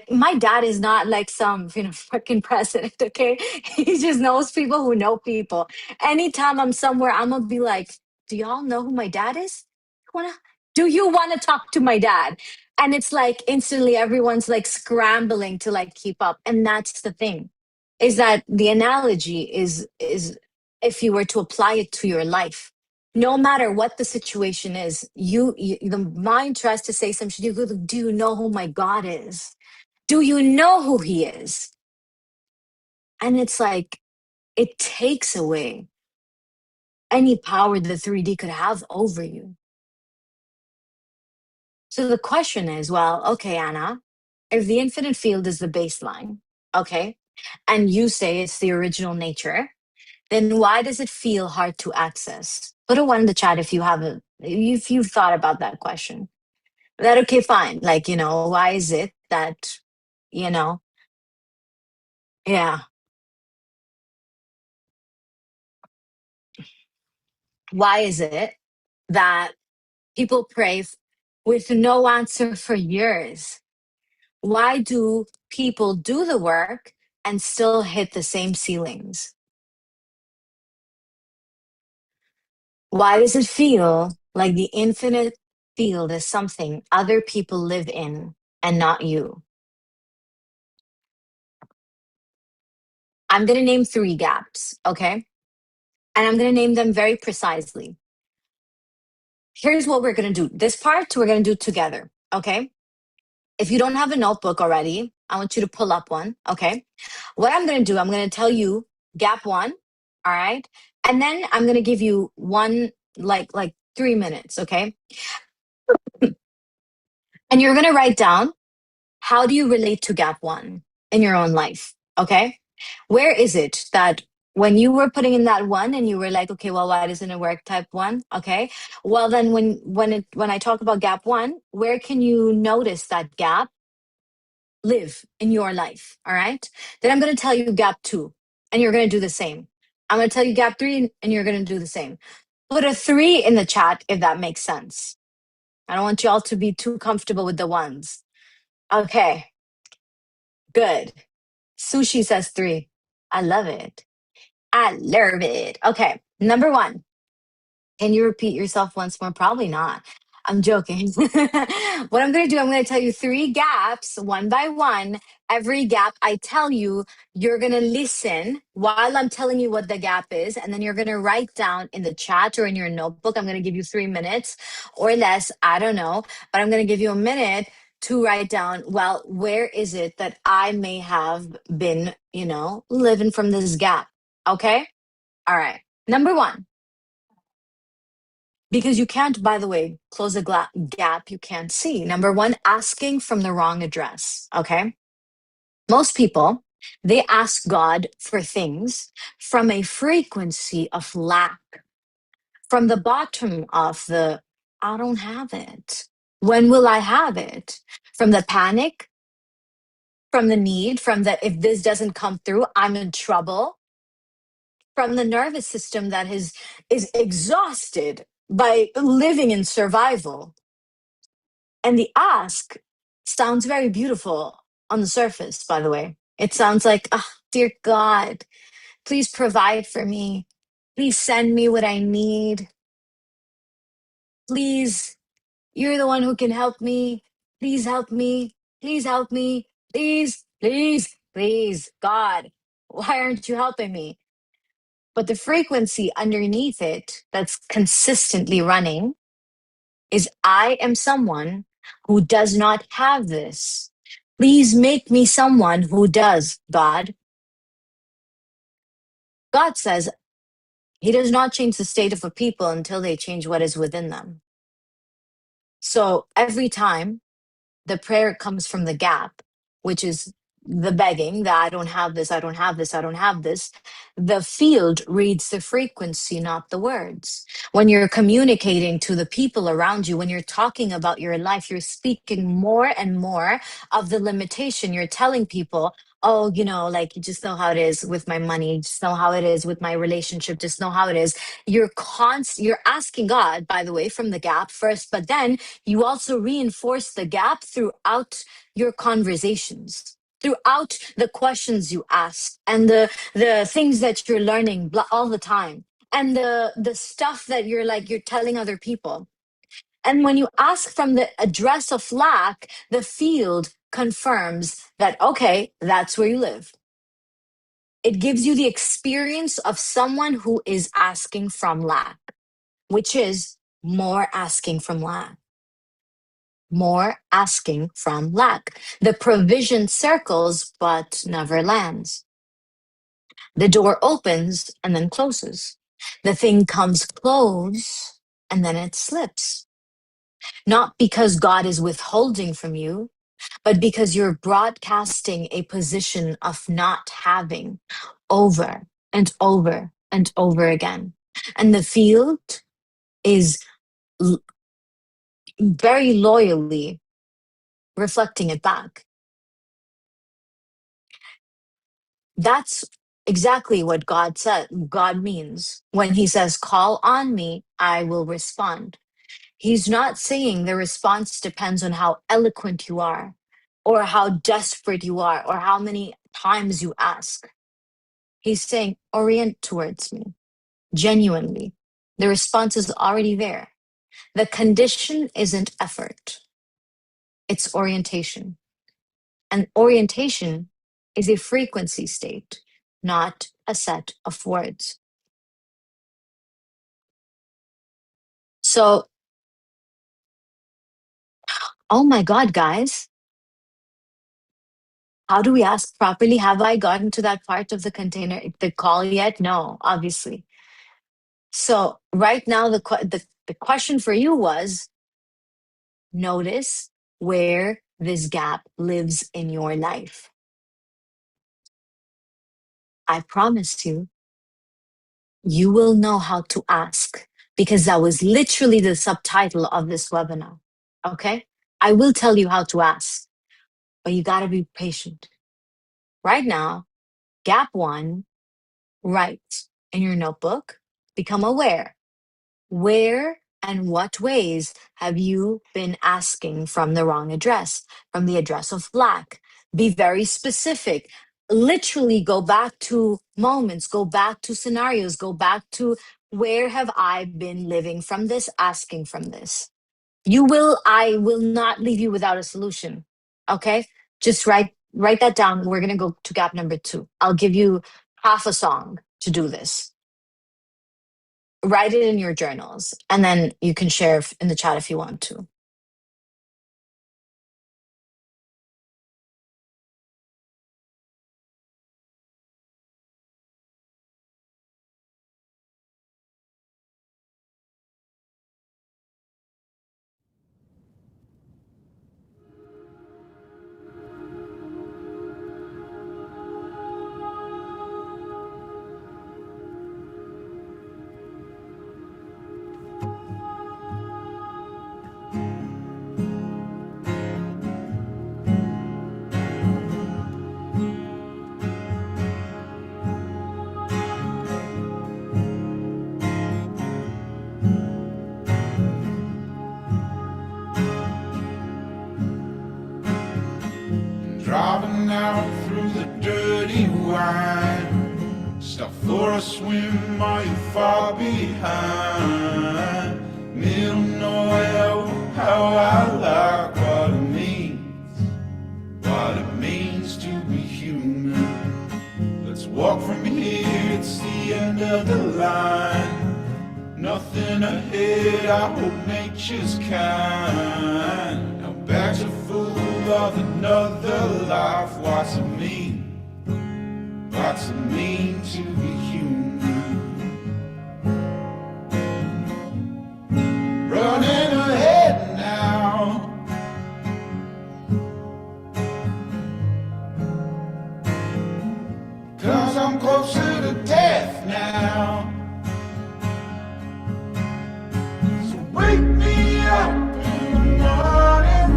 my dad is not like some, fucking president, okay? He just knows people who know people. Anytime I'm somewhere, I'm gonna be like, do y'all know who my dad is? Wanna do you wanna talk to my dad? And it's like instantly everyone's like scrambling to like keep up. And that's the thing, is that the analogy is if you were to apply it to your life, no matter what the situation is, the mind tries to say some shit. You go, do you know who my God is? Do you know who he is? And it's like, it takes away any power the 3D could have over you. So the question is, well, okay, Anna, if the infinite field is the baseline, okay, and you say it's the original nature, then why does it feel hard to access? Put a one in the chat if you haven't, if you've thought about that question. That okay, fine. Like, why is it that, you know, yeah, why is it that people pray with no answer for years? Why do people do the work and still hit the same ceilings? Why does it feel like the infinite field is something other people live in and not you? I'm going to name three gaps, okay? And I'm going to name them very precisely. Here's what we're going to do. This part we're going to do together, okay? If you don't have a notebook already, I want you to pull up one, okay? What I'm going to do, I'm going to tell you gap one, all right? And then I'm going to give you one, like 3 minutes, okay? And you're going to write down, how do you relate to gap one in your own life? Okay. Where is it that when you were putting in that one and you were like, okay, well, why doesn't it work type one? Okay. Well, then when I talk about gap one, where can you notice that gap live in your life? All right. Then I'm going to tell you gap two and you're going to do the same. I'm going to tell you gap three and you're going to do the same. Put a three in the chat if that makes sense. I don't want you all to be too comfortable with the ones. Okay. Good. Sushi says three. I love it. I love it. Okay. Number one. Can you repeat yourself once more? Probably not. I'm joking. What I'm going to do, I'm going to tell you three gaps one by one. Every gap I tell you, you're going to listen while I'm telling you what the gap is. And then you're going to write down in the chat or in your notebook. I'm going to give you 3 minutes or less. I don't know. But I'm going to give you a minute to write down, well, where is it that I may have been, living from this gap? Okay. All right. Number one, because you can't, by the way, close a gap you can't see. Number one, asking from the wrong address. Okay. Most people, they ask God for things from a frequency of lack, from the bottom of the, I don't have it. When will I have it? From the panic, from the need, from the, if this doesn't come through, I'm in trouble, from the nervous system that is exhausted by living in survival. And the ask sounds very beautiful on the surface, by the way. It sounds like, oh, dear God, please provide for me. Please send me what I need. Please, you're the one who can help me. Please help me. Please help me. Please, please, please. God, why aren't you helping me? But the frequency underneath it that's consistently running is I am someone who does not have this. Please make me someone who does, God. God says he does not change the state of a people until they change what is within them. So every time the prayer comes from the gap, which is the begging that I don't have this, I don't have this, I don't have this. The field reads the frequency, not the words. When you're communicating to the people around you, when you're talking about your life, you're speaking more and more of the limitation. You're telling people, oh, like, you just know how it is with my money, just know how it is with my relationship, just know how it is. You're asking God, by the way, from the gap first, but then you also reinforce the gap throughout your conversations, throughout the questions you ask, and the things that you're learning all the time, and the stuff that you're telling other people. And when you ask from the address of lack, the field confirms that, okay, that's where you live. It gives you the experience of someone who is asking from lack, which is more asking from lack. More asking from lack. The provision circles but never lands. The door opens and then closes. The thing comes close and then it slips. Not because God is withholding from you, but because you're broadcasting a position of not having over and over and over again. And the field is very loyally reflecting it back. That's exactly what God means when he says, call on me, I will respond. He's not saying the response depends on how eloquent you are, or how desperate you are, or how many times you ask. He's saying, orient towards me, genuinely. The response is already there. The condition isn't effort, it's orientation. And orientation is a frequency state, not a set of words. So, oh my God, guys, how do we ask properly? Have I gotten to that part of the container, the call yet? No, obviously. So, right now, the question for you was, notice where this gap lives in your life. I promise you, you will know how to ask, because that was literally the subtitle of this webinar. Okay? I will tell you how to ask, but you got to be patient. Right now, gap one, write in your notebook, become aware. Where and what ways have you been asking from the wrong address, from the address of lack? Be very specific. Literally go back to moments, go back to scenarios, go back to, where have I been living from this, asking from this? I will not leave you without a solution. Okay? Just write that down. We're going to go to gap number 2. I'll give you half a song to do this. Write it in your journals, and then you can share in the chat if you want to. Driving out through the dirty wine, stop for a swim, are you far behind? Middle nowhere, how I like what I need. what it means to be human. Let's walk from here, it's the end of the line. Nothing ahead, I hope nature's kind. Now bags are full of another life. What's it mean? What's it mean to be human? Running ahead now. Cause I'm closer to death now. So wake me up in the morning.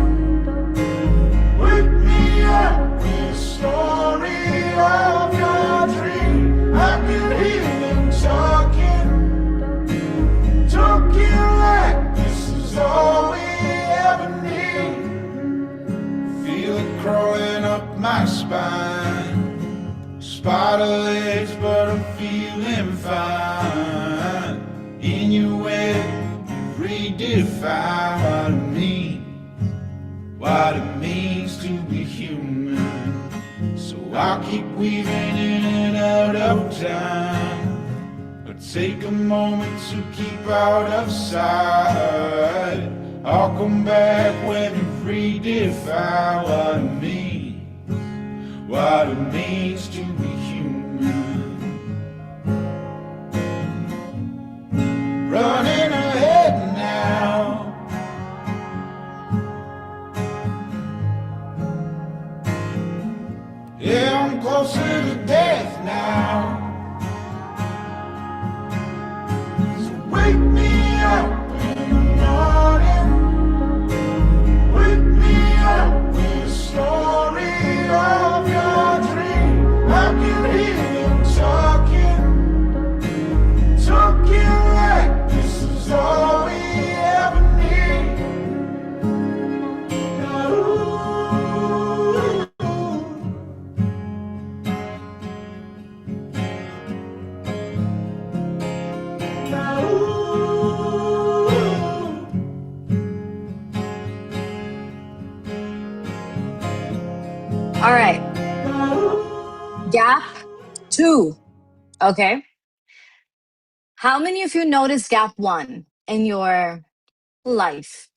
Wake me up with a story of your dream. I can hear them talking, talking like this is all we ever need. Feel it crawling up my spine. Spider legs, but I'm feeling fine. In your web, you redefine what it means to be human. So I'll keep weaving in and out of time, but take a moment to keep out of sight. I'll come back when you redefine what it means to be human. Running ahead now. Yeah, I'm closer to death now. So wake me up in the morning. Wake me up with a story of your dream. I can hear them talking, talking like this is all we ever need. Now, All right. Gap 2. Okay. How many of you noticed gap 1 in your life?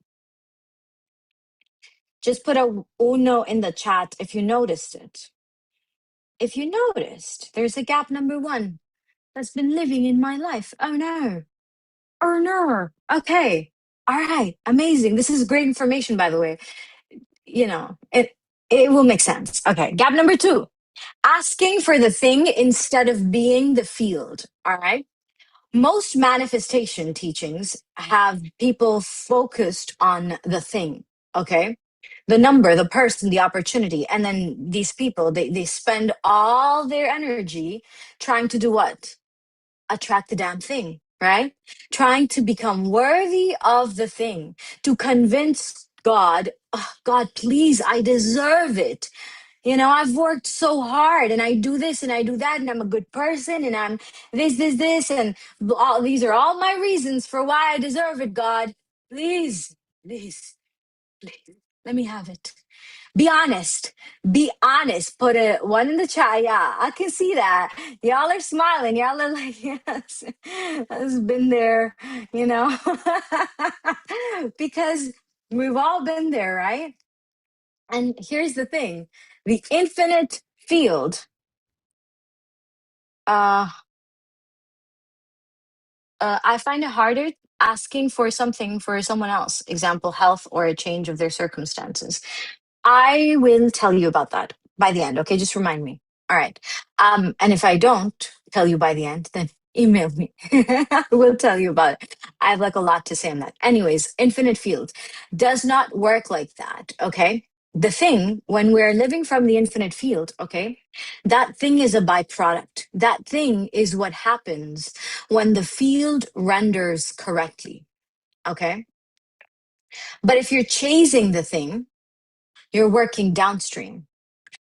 Just put a uno in the chat if you noticed it. If you noticed, there's a gap number 1 that's been living in my life. Oh no. Oh no. Okay. All right. Amazing. This is great information, by the way. You know, it will make sense. Okay. Gap number 2. Asking for the thing instead of being the field. All right. Most manifestation teachings have people focused on the thing. Okay. The number, the person, the opportunity. And then these people, they spend all their energy trying to do what? Attract the damn thing, right? Trying to become worthy of the thing, to convince God, oh, God, please, I deserve it. You know, I've worked so hard and I do this and I do that and I'm a good person and I'm this, and all these are all my reasons for why I deserve it, God. Please, please, please, let me have it. Be honest. Be honest. Put a 1 in the chat. Yeah, I can see that. Y'all are smiling. Y'all are like, yes, I've been there, you know, because we've all been there, right? And here's the thing, the infinite field, uh, I find it harder asking for something for someone else, example, health or a change of their circumstances. I will tell you about that by the end. Okay, just remind me. All right. And if I don't tell you by the end, then email me. I will tell you about it. I have like a lot to say on that. Anyways, infinite field does not work like that. Okay. The thing, when we're living from the infinite field, okay, that thing is a byproduct. That thing is what happens when the field renders correctly. Okay. But if you're chasing the thing, you're working downstream.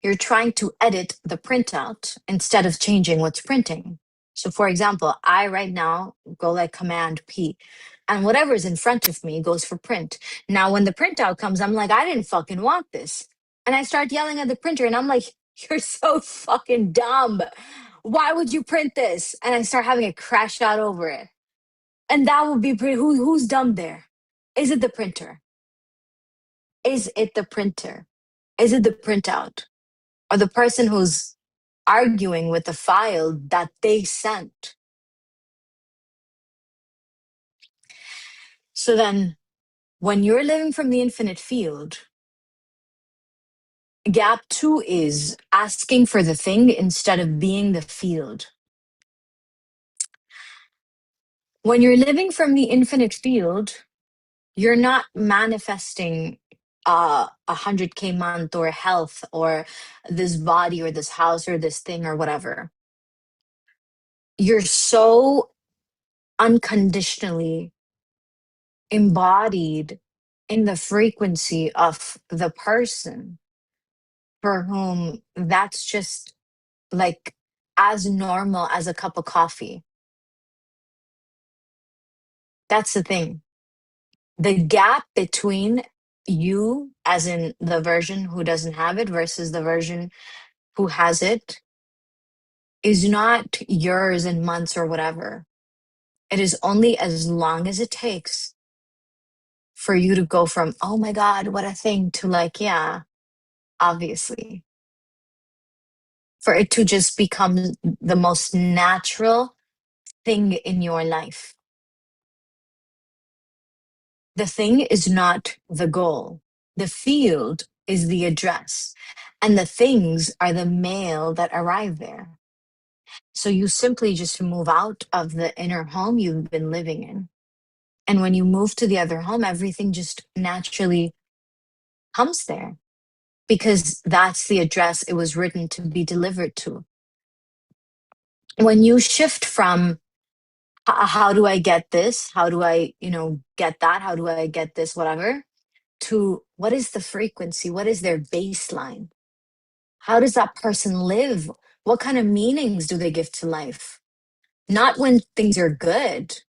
You're trying to edit the printout instead of changing what's printing. So, for example, I right now go like Command P, and whatever's in front of me goes for print. Now, when the printout comes, I'm like, I didn't fucking want this. And I start yelling at the printer and I'm like, you're so fucking dumb. Why would you print this? And I start having a crash out over it. And that would be pretty, who's dumb there? Is it the printer? Is it the printer? Is it the printout? Or the person who's arguing with the file that they sent? So then, when you're living from the infinite field, gap 2 is asking for the thing instead of being the field. When you're living from the infinite field, you're not manifesting 100K month or health or this body or this house or this thing or whatever. You're so unconditionally embodied in the frequency of the person for whom that's just like as normal as a cup of coffee. That's the thing. The gap between you, as in the version who doesn't have it, versus the version who has it, is not yours in months or whatever. It is only as long as it takes for you to go from, oh my God, what a thing, to like, yeah, obviously. For it to just become the most natural thing in your life. The thing is not the goal. The field is the address. And the things are the mail that arrive there. So you simply just move out of the inner home you've been living in. And when you move to the other home, everything just naturally comes there because that's the address it was written to be delivered to. When you shift from how do I get this? How do I, get that? How do I get this, whatever? To what is the frequency? What is their baseline? How does that person live? What kind of meanings do they give to life? Not when things are good,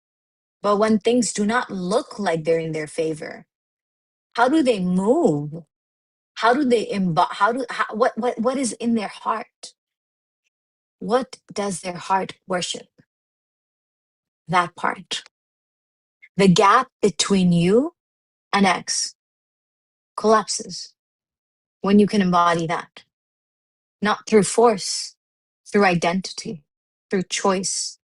but when things do not look like they're in their favor. How do they move? How do they what is in their heart? What does their heart worship? That part. The gap between you and X collapses when you can embody that. Not through force, through identity, through choice,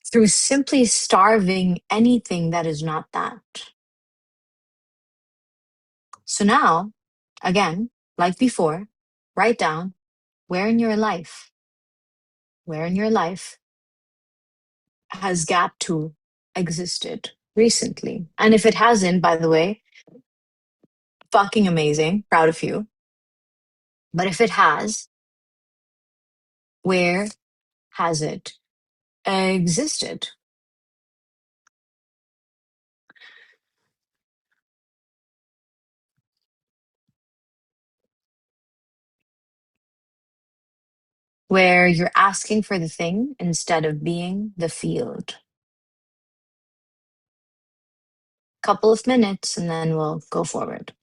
through simply starving anything that is not that. So now, again, like before, write down where in your life has gap 2 existed recently. And if it hasn't, by the way, fucking amazing, proud of you. But if it has, where has it existed? Where you're asking for the thing instead of being the field. Couple of minutes and then we'll go forward.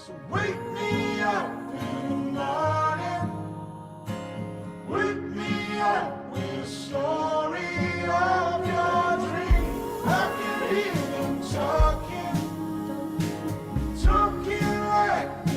So wake me up in the morning. Wake me up with a story of your dream. I can hear them talking like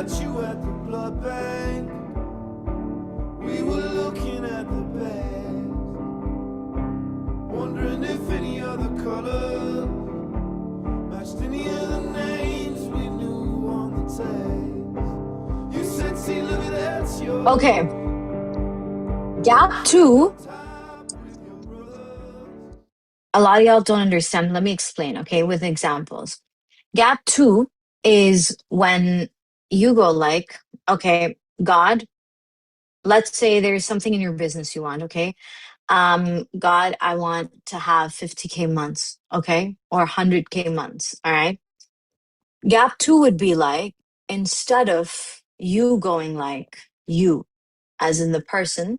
met you at the blood bank. We were looking at the bags, wondering if any other color matched any of the names we knew on the tags. You said, see, look at that, it's yours. Okay. Gap 2, a lot of y'all don't understand. Let me explain, okay, with examples. Gap 2 is when you go like, okay, God, let's say there's something in your business you want, okay? God, I want to have 50K months, okay? Or 100K months, all right? Gap 2 would be like, instead of you going like you, as in the person,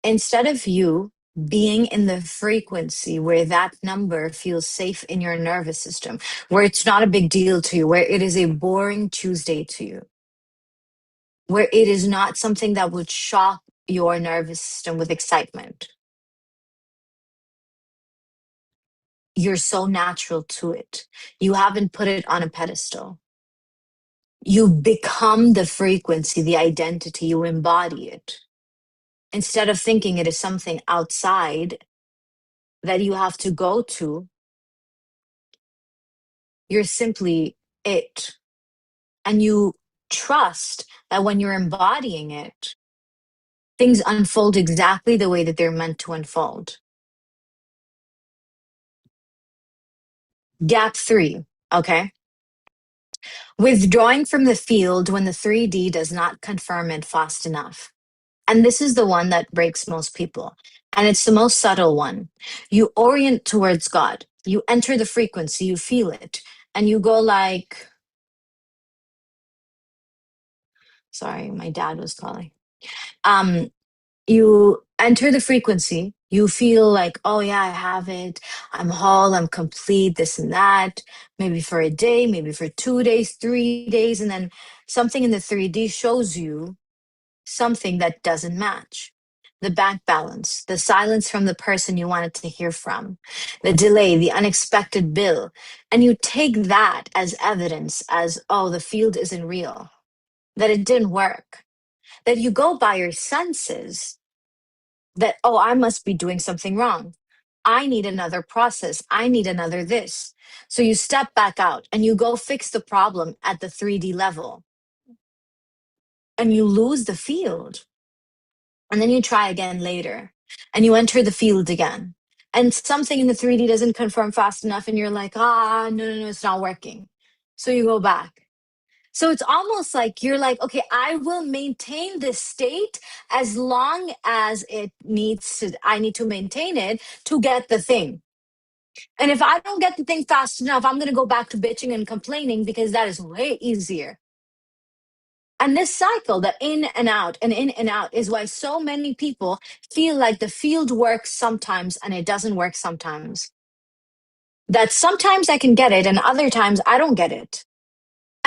instead of you being in the frequency where that number feels safe in your nervous system, where it's not a big deal to you, where it is a boring Tuesday to you, where it is not something that would shock your nervous system with excitement. You're so natural to it. You haven't put it on a pedestal. You become the frequency, the identity, you embody it. Instead of thinking it is something outside that you have to go to, you're simply it. And you trust that when you're embodying it, things unfold exactly the way that they're meant to unfold. Gap 3, okay? Withdrawing from the field when the 3D does not confirm it fast enough. And this is the one that breaks most people. And it's the most subtle one. You orient towards God. You enter the frequency, you feel it, and you go like, sorry, my dad was calling. Um, you enter the frequency, you feel like, oh yeah, I have it. I'm whole, I'm complete, this and that. Maybe for a day, maybe for 2 days, 3 days, and then something in the 3D shows you something that doesn't match. The bank balance, the silence from the person you wanted to hear from, the delay, the unexpected bill. And you take that as evidence as, oh, the field isn't real, that it didn't work, that you go by your senses, that, oh, I must be doing something wrong. I need another process. I need another this. So you step back out and you go fix the problem at the 3D level and you lose the field. And then you try again later and you enter the field again. And something in the 3D doesn't confirm fast enough. And you're like, no, it's not working. So you go back. So it's almost like you're like, okay, I will maintain this state as long as I need to maintain it to get the thing. And if I don't get the thing fast enough, I'm going to go back to bitching and complaining because that is way easier. And this cycle, the in and out and in and out, is why so many people feel like the field works sometimes and it doesn't work sometimes. That sometimes I can get it and other times I don't get it.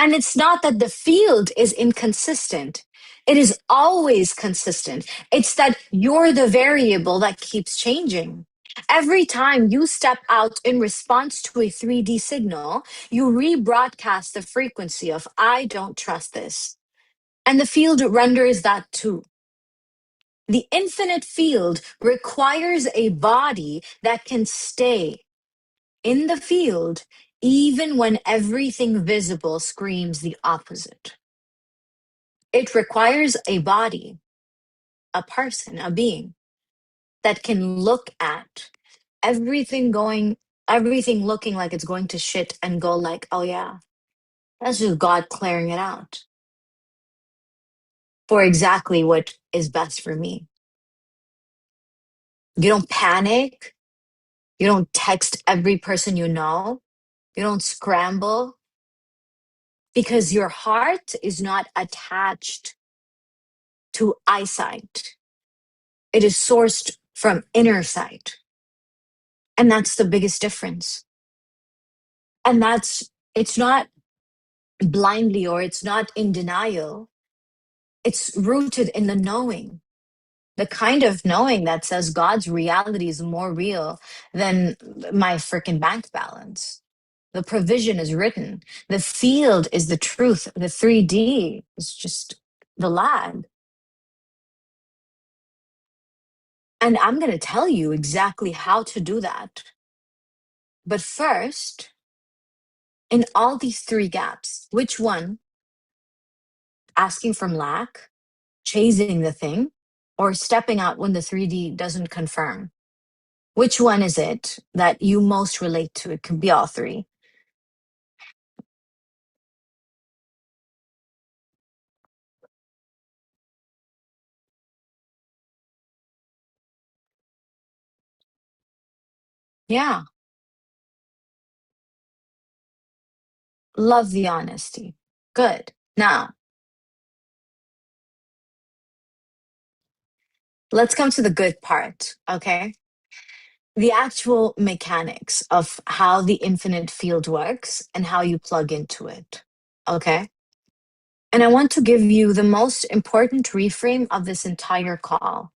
And it's not that the field is inconsistent. It is always consistent. It's that you're the variable that keeps changing. Every time you step out in response to a 3D signal, you rebroadcast the frequency of, I don't trust this. And the field renders that too. The infinite field requires a body that can stay in the field even when everything visible screams the opposite. It requires a body, a person, a being that can look at everything looking like it's going to shit and go like, oh yeah, that's just God clearing it out for exactly what is best for me. You don't panic. You don't text every person you know. You don't scramble because your heart is not attached to eyesight. It is sourced from inner sight. And that's the biggest difference. And it's not blindly or it's not in denial. It's rooted in the knowing, the kind of knowing that says God's reality is more real than my freaking bank balance. The provision is written. The field is the truth. The 3D is just the lab. And I'm going to tell you exactly how to do that. But first, in all these three gaps, which one, asking from lack, chasing the thing, or stepping out when the 3D doesn't confirm? Which one is it that you most relate to? It could be all three. Yeah. Love the honesty. Good. Now, let's come to the good part, okay? The actual mechanics of how the infinite field works and how you plug into it, okay? And I want to give you the most important reframe of this entire call.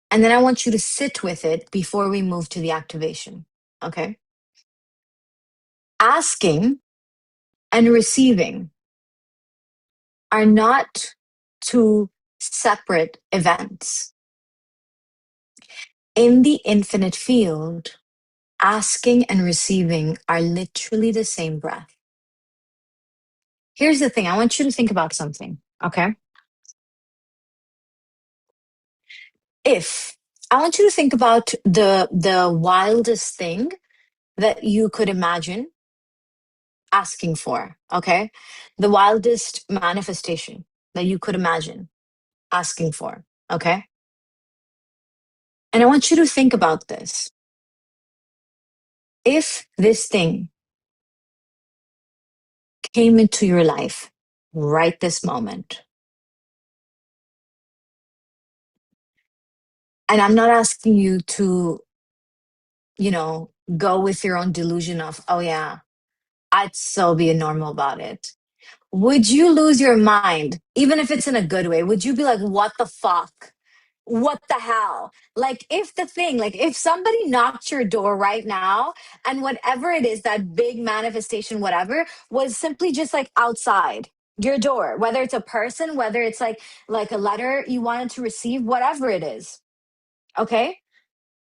And then I want you to sit with it before we move to the activation, okay? Asking and receiving are not two separate events. In the infinite field, asking and receiving are literally the same breath. Here's the thing, I want you to think about something, okay? If I want you to think about the wildest thing that you could imagine asking for, okay? The wildest manifestation that you could imagine asking for, okay? And I want you to think about this. If this thing came into your life right this moment, and I'm not asking you to, go with your own delusion of, oh yeah, I'd so be normal about it. Would you lose your mind, even if it's in a good way? Would you be like, what the fuck? What the hell? Like, if somebody knocked your door right now and whatever it is, that big manifestation, whatever, was simply just like outside your door, whether it's a person, whether it's like a letter you wanted to receive, whatever it is. Okay.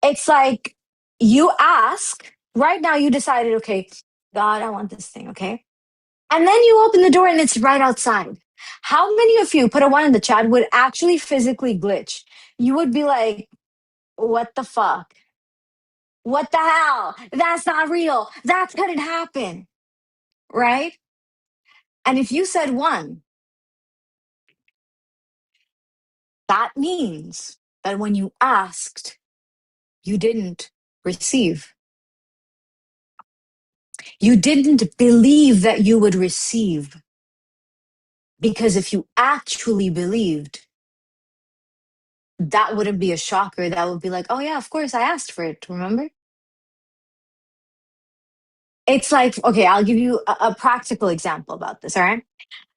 It's like you ask right now, you decided, okay, God, I want this thing. Okay. And then you open the door and it's right outside. How many of you, put a one in the chat, would actually physically glitch? You would be like, what the fuck? What the hell? That's not real. That couldn't happen. Right? And if you said one, that means that when you asked, you didn't receive. You didn't believe that you would receive. Because if you actually believed, that wouldn't be a shocker. That would be like, oh, yeah, of course, I asked for it. Remember? It's like, okay, I'll give you a practical example about this. All right.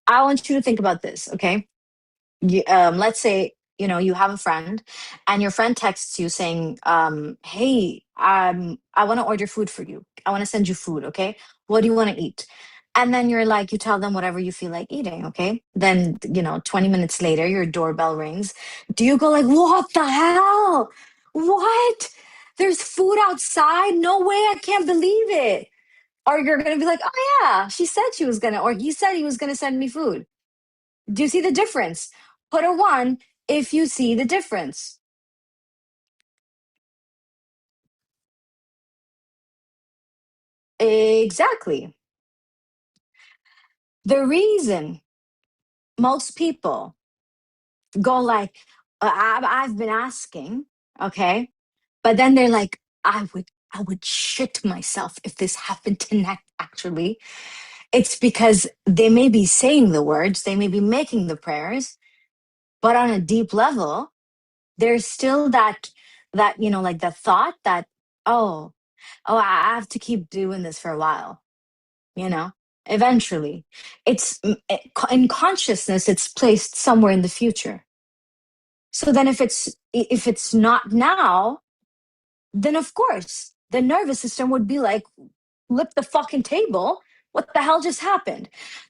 I want you to think about this. Okay. Let's say, you have a friend and your friend texts you saying, hey, I want to order food for you. I want to send you food. Okay. What do you want to eat? And then you're like, you tell them whatever you feel like eating. Okay. Then, 20 minutes later, your doorbell rings. Do you go like, what the hell? What? There's food outside? No way. I can't believe it. Or you're going to be like, oh, yeah, she said she was going to, or he said he was going to send me food. Do you see the difference? Put a one if you see the difference. Exactly. The reason most people go like, I've been asking, okay? But then they're like, I would shit myself if this happened tonight, actually. It's because they may be saying the words, they may be making the prayers, but on a deep level, there's still that like the thought that, oh, I have to keep doing this for a while, you know eventually. In consciousness, it's placed somewhere in the future. So then if it's not now, then of course the nervous system would be like, flip the fucking table. What the hell just happened?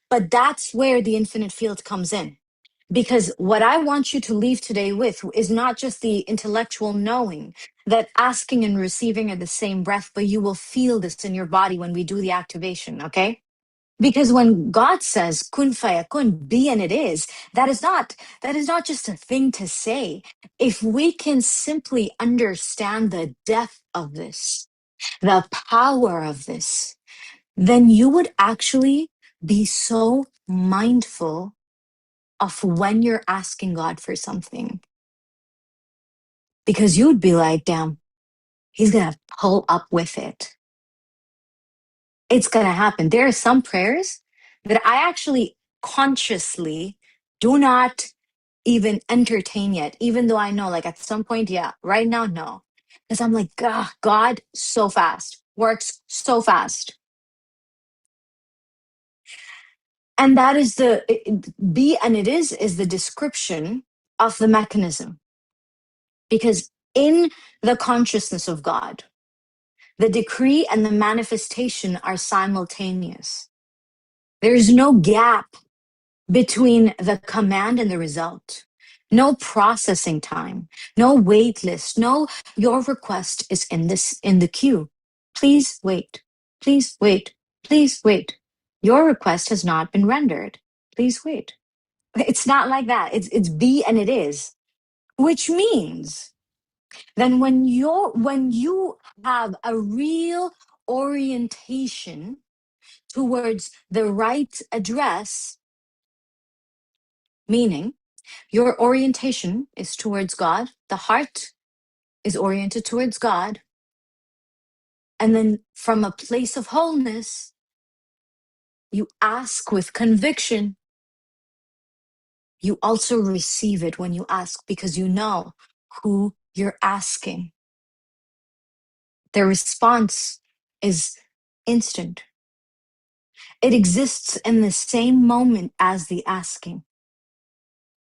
But that's where the infinite field comes in. Because what I want you to leave today with is not just the intellectual knowing that asking and receiving are the same breath, but you will feel this in your body when we do the activation, okay? Because when God says kun fayakun, be and it is, that is not just a thing to say. If we can simply understand the depth of this, the power of this, then you would actually be so mindful of when you're asking God for something. Because you'd be like, damn, he's going to pull up with it. It's going to happen. There are some prayers that I actually consciously do not even entertain yet, even though I know, like, at some point, yeah, right now, no. Because I'm like, God, so fast, works so fast. And that is be and it is the description of the mechanism. Because in the consciousness of God, the decree and the manifestation are simultaneous. There's no gap between the command and the result. No processing time, no wait list, no, your request is in the queue. Please wait. Please wait. Please wait. Your request has not been rendered. Please wait. It's not like that. It's be and it is, which means then when you have a real orientation towards the right address, meaning your orientation is towards God, the heart is oriented towards God, and then from a place of wholeness, you ask with conviction. You also receive it when you ask because you know who you're asking. Their response is instant. It exists in the same moment as the asking.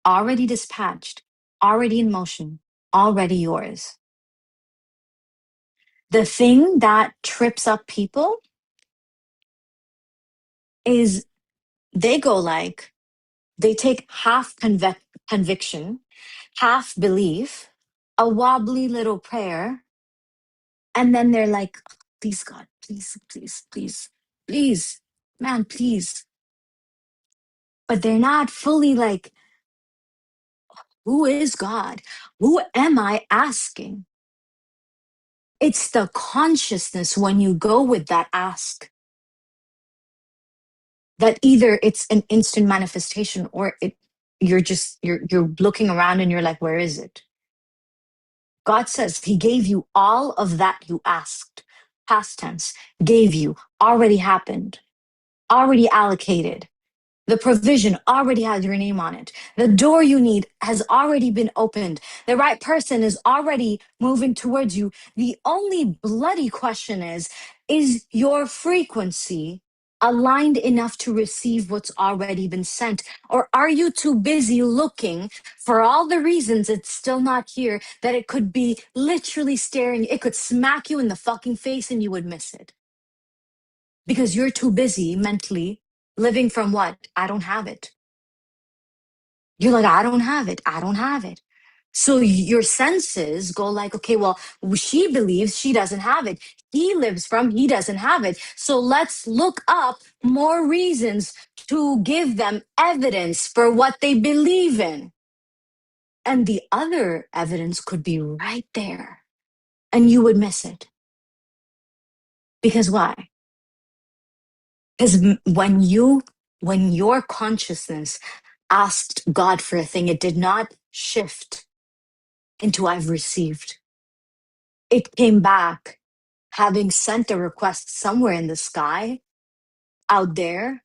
Already dispatched, already in motion, already yours. The thing that trips up people is they go like, they take half conviction, half belief, a wobbly little prayer, and then they're like, please, God, please, please, please, please, man, please. But they're not fully like, who is God? Who am I asking? It's the consciousness when you go with that ask that either it's an instant manifestation or you're looking around and you're like, where is it? God says he gave you all of that you asked. Past tense, gave you, already happened, already allocated. The provision already has your name on it. The door you need has already been opened. The right person is already moving towards you. The only bloody question is your frequency aligned enough to receive what's already been sent? Or are you too busy looking for all the reasons it's still not here that it could be literally staring, it could smack you in the fucking face and you would miss it? Because you're too busy mentally living from what? I don't have it. You're like, I don't have it. I don't have it. So your senses go like, okay, well, she believes she doesn't have it. He lives from, he doesn't have it. So let's look up more reasons to give them evidence for what they believe in. And the other evidence could be right there and you would miss it. Because why? Because when your consciousness asked God for a thing, it did not shift into I've received. It came back having sent a request somewhere in the sky out there.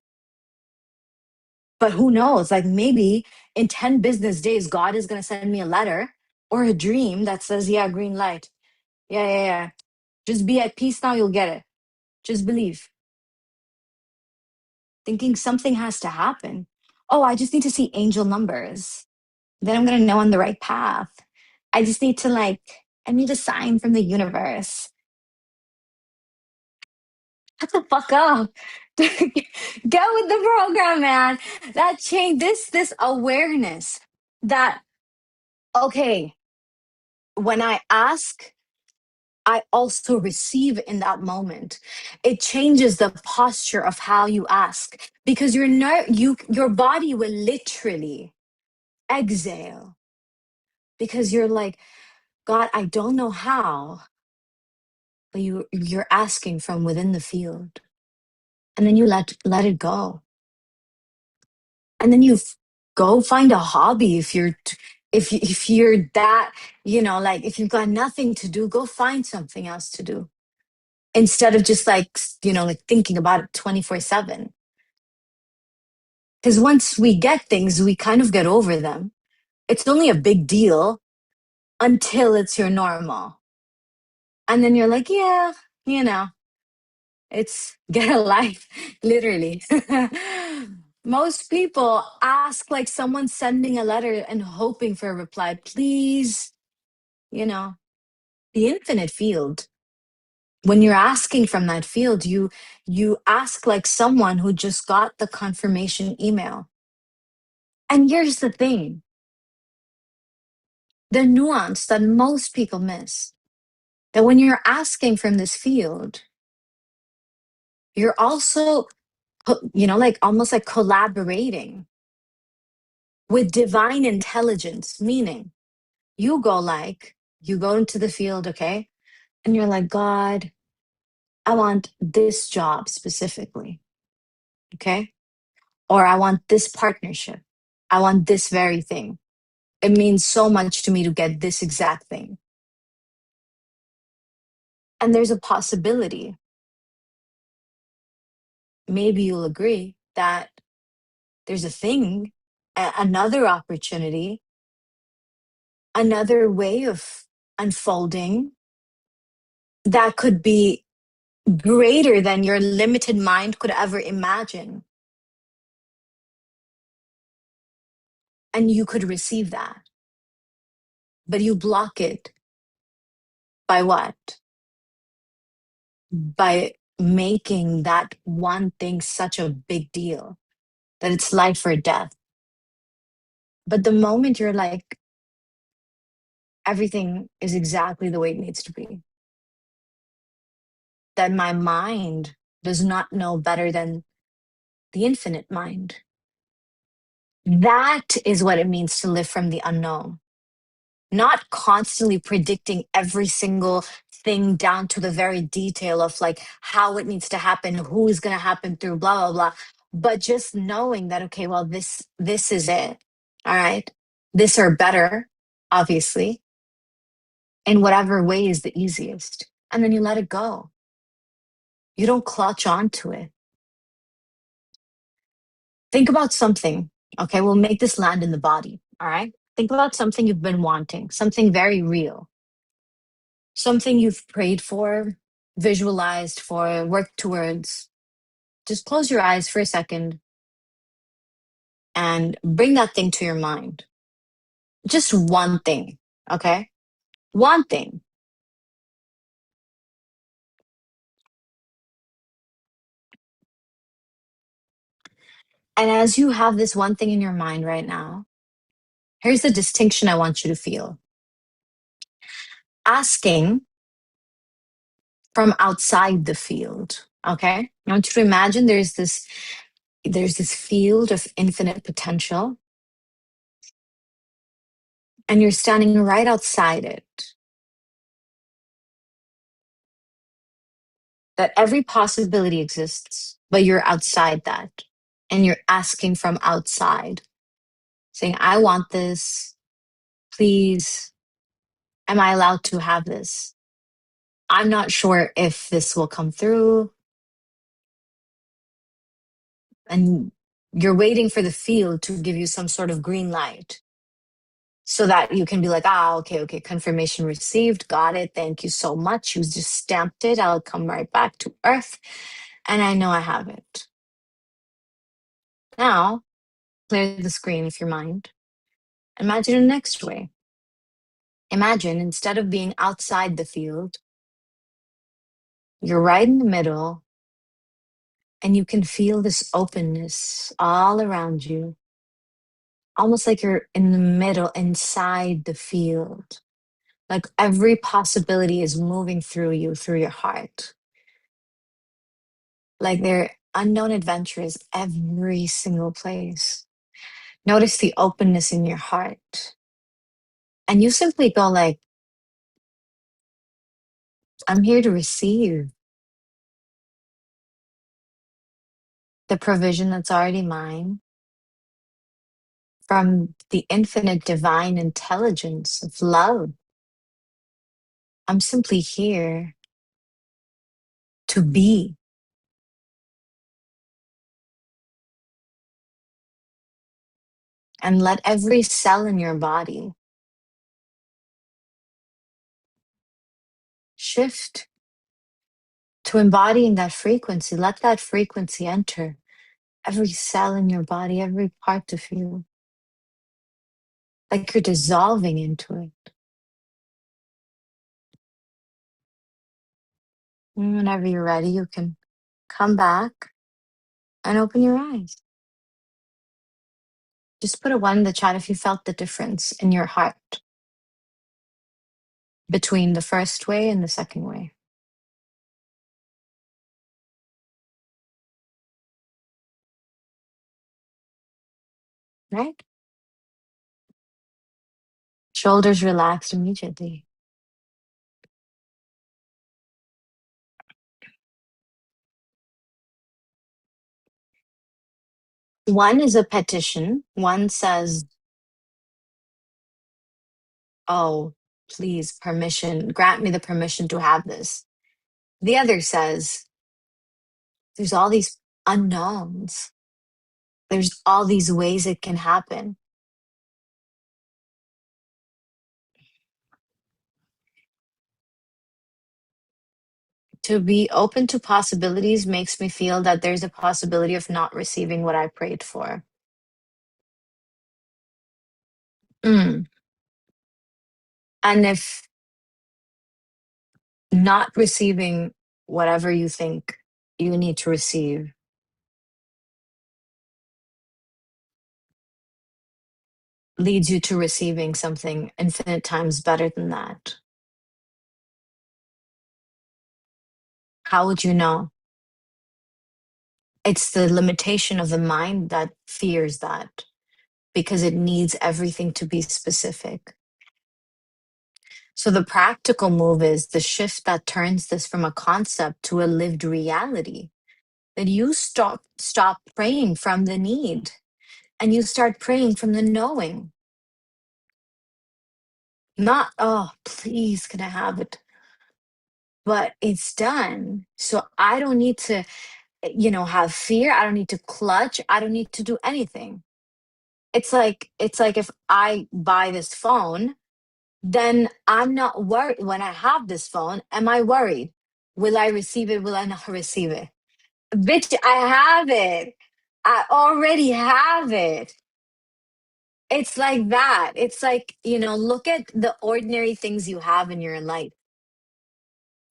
But who knows? Like maybe in 10 business days, God is going to send me a letter or a dream that says, yeah, green light. Yeah, yeah, yeah. Just be at peace now, you'll get it. Just believe. Thinking something has to happen. Oh, I just need to see angel numbers. Then I'm going to know on the right path. I just need to I need a sign from the universe. Shut the fuck up. Get with the program, man. That change, this awareness that, okay, when I ask, I also receive in that moment. It changes the posture of how you ask because your body will literally exhale because you're like, God, I don't know how, but you're asking from within the field. And then you let it go. And then go find a hobby if if you're that, like if you've got nothing to do, go find something else to do instead of just like, like thinking about it 24/7. Because once we get things, we kind of get over them. It's only a big deal until it's your normal. And then you're like, yeah, you know, it's get a life, literally. Most people ask like someone sending a letter and hoping for a reply. Please, you know, the infinite field. When you're asking from that field, you ask like someone who just got the confirmation email. And here's the thing, the nuance that most people miss, that when you're asking from this field, you're also, like almost like collaborating with divine intelligence, meaning you go into the field, okay? And you're like, God, I want this job specifically, okay? Or I want this partnership. I want this very thing. It means so much to me to get this exact thing. And there's a possibility, maybe you'll agree, that there's a thing, another opportunity, another way of unfolding that could be greater than your limited mind could ever imagine. And you could receive that. But you block it by what? By making that one thing such a big deal that it's life or death. But the moment you're like, everything is exactly the way it needs to be, that my mind does not know better than the infinite mind. That is what it means to live from the unknown, not constantly predicting every single thing down to the very detail of like how it needs to happen, who is going to happen through, blah, blah, blah. But just knowing that, okay, well, this is it. All right. This or better, obviously, in whatever way is the easiest. And then you let it go. You don't clutch onto it. Think about something. Okay, we'll make this land in the body. All right. Think about something you've been wanting, something very real, something you've prayed for, visualized for, worked towards. Just close your eyes for a second and bring that thing to your mind. Just one thing. Okay. One thing. And as you have this one thing in your mind right now, here's the distinction I want you to feel. Asking from outside the field. Okay. I want you to imagine there's this field of infinite potential and you're standing right outside it. That every possibility exists, but you're outside that. And you're asking from outside, saying, I want this. Please, am I allowed to have this? I'm not sure if this will come through. And you're waiting for the field to give you some sort of green light so that you can be like, okay, confirmation received, got it, thank you so much. You just stamped it, I'll come right back to earth, and I know I have it. Now, clear the screen of your mind. Imagine the next way. Imagine instead of being outside the field, you're right in the middle And you can feel this openness all around you, almost like you're in the middle, inside the field. Like every possibility is moving through you, through your heart. Like there are unknown adventures every single place. Notice the openness in your heart. And you simply go like, I'm here to receive the provision that's already mine from the infinite divine intelligence of love. I'm simply here to be. And let every cell in your body shift to embodying that frequency. Let that frequency enter every cell in your body, every part of you, like you're dissolving into it. And whenever you're ready, you can come back and open your eyes. Just put a one in the chat if you felt the difference in your heart between the first way and the second way. Right? Shoulders relaxed immediately. One is a petition. One says, oh, please, permission, grant me the permission to have this. The other says, there's all these unknowns. There's all these ways it can happen. To be open to possibilities makes me feel that there's a possibility of not receiving what I prayed for. Mm. And if not receiving whatever you think you need to receive leads you to receiving something infinite times better than that, how would you know? It's the limitation of the mind that fears that because it needs everything to be specific. So the practical move is the shift that turns this from a concept to a lived reality. That you stop praying from the need and you start praying from the knowing. Not, oh, please, can I have it? But it's done. So I don't need to, have fear. I don't need to clutch. I don't need to do anything. It's like if I buy this phone, then I'm not worried. When I have this phone, am I worried? Will I receive it? Will I not receive it? Bitch, I have it. I already have it. It's like that. It's like, look at the ordinary things you have in your life.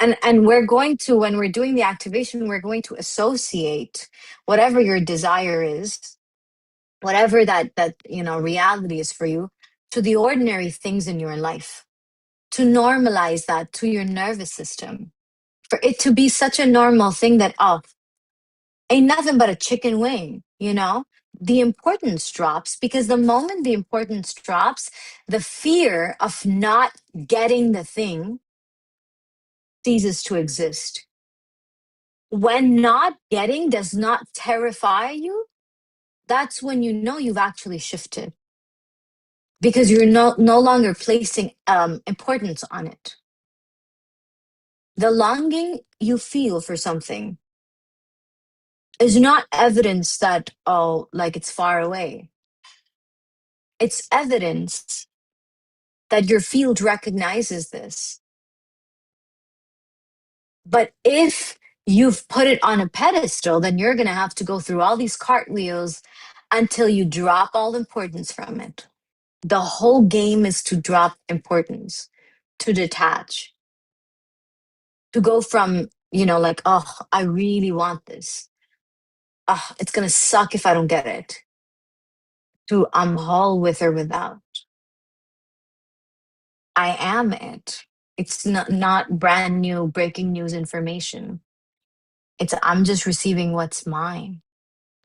And we're going to, when we're doing the activation, we're going to associate whatever your desire is, whatever that reality is for you, to the ordinary things in your life, to normalize that to your nervous system, for it to be such a normal thing that, oh, ain't nothing but a chicken wing. The importance drops, because the moment the importance drops, the fear of not getting the thing ceases to exist. When not getting does not terrify you, that's when you know you've actually shifted, because you're no longer placing importance on it. The longing you feel for something is not evidence that, oh, like it's far away. It's evidence that your field recognizes this. But if you've put it on a pedestal, then you're going to have to go through all these cartwheels until you drop all importance from it. The whole game is to drop importance, to detach, to go from, like, oh, I really want this, ah, it's gonna suck if I don't get it, to I'm whole with or without. I am it. It's not brand new breaking news information. It's I'm just receiving what's mine.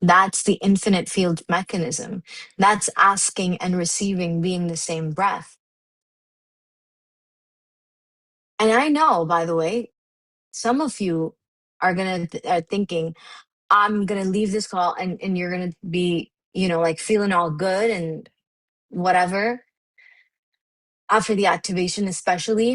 That's the infinite field mechanism. That's asking and receiving being the same breath. And I know, by the way, some of you are thinking, I'm gonna leave this call and you're gonna be, like feeling all good and whatever after the activation, especially.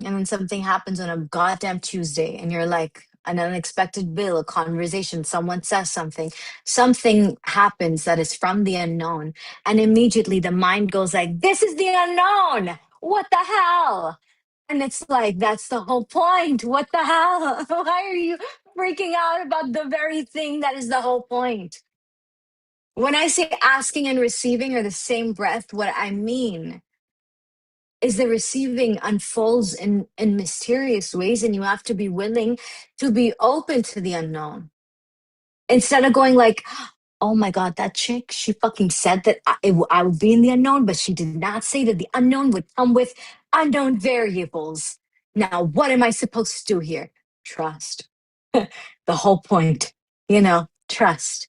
And then something happens on a goddamn Tuesday, and you're like, an unexpected bill, a conversation, someone says something happens that is from the unknown. And immediately the mind goes like, this is the unknown. What the hell? And it's like, that's the whole point. What the hell? Why are you freaking out about the very thing that is the whole point? When I say asking and receiving are the same breath, what I mean is the receiving unfolds in mysterious ways, and you have to be willing to be open to the unknown. Instead of going like, oh my God, that chick, she fucking said that I would be in the unknown, but she did not say that the unknown would come with unknown variables. Now, what am I supposed to do here? Trust. The whole point, trust.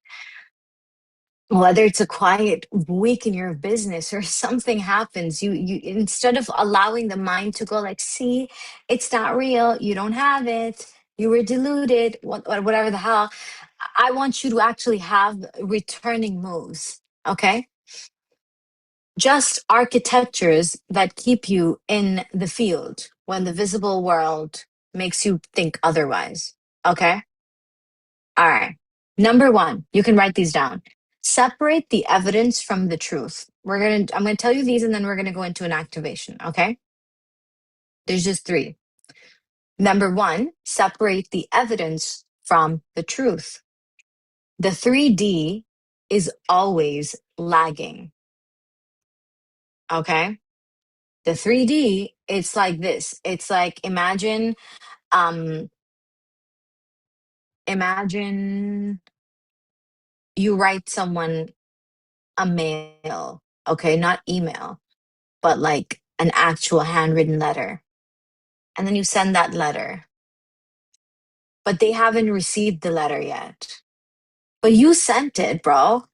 Whether it's a quiet week in your business or something happens, you instead of allowing the mind to go like, see, it's not real, you don't have it, you were deluded, whatever the hell. I want you to actually have returning moves, okay? Just architectures that keep you in the field when the visible world makes you think otherwise, okay? All right. Number one, you can write these down. Separate the evidence from the truth. I'm gonna tell you these and then we're gonna go into an activation, okay? There's just three. Number one, separate the evidence from the truth. The 3D is always lagging, okay? The 3D, it's like this. It's like um imagine you write someone a mail, okay, not email, but like an actual handwritten letter. And then you send that letter, but they haven't received the letter yet. But you sent it, bro.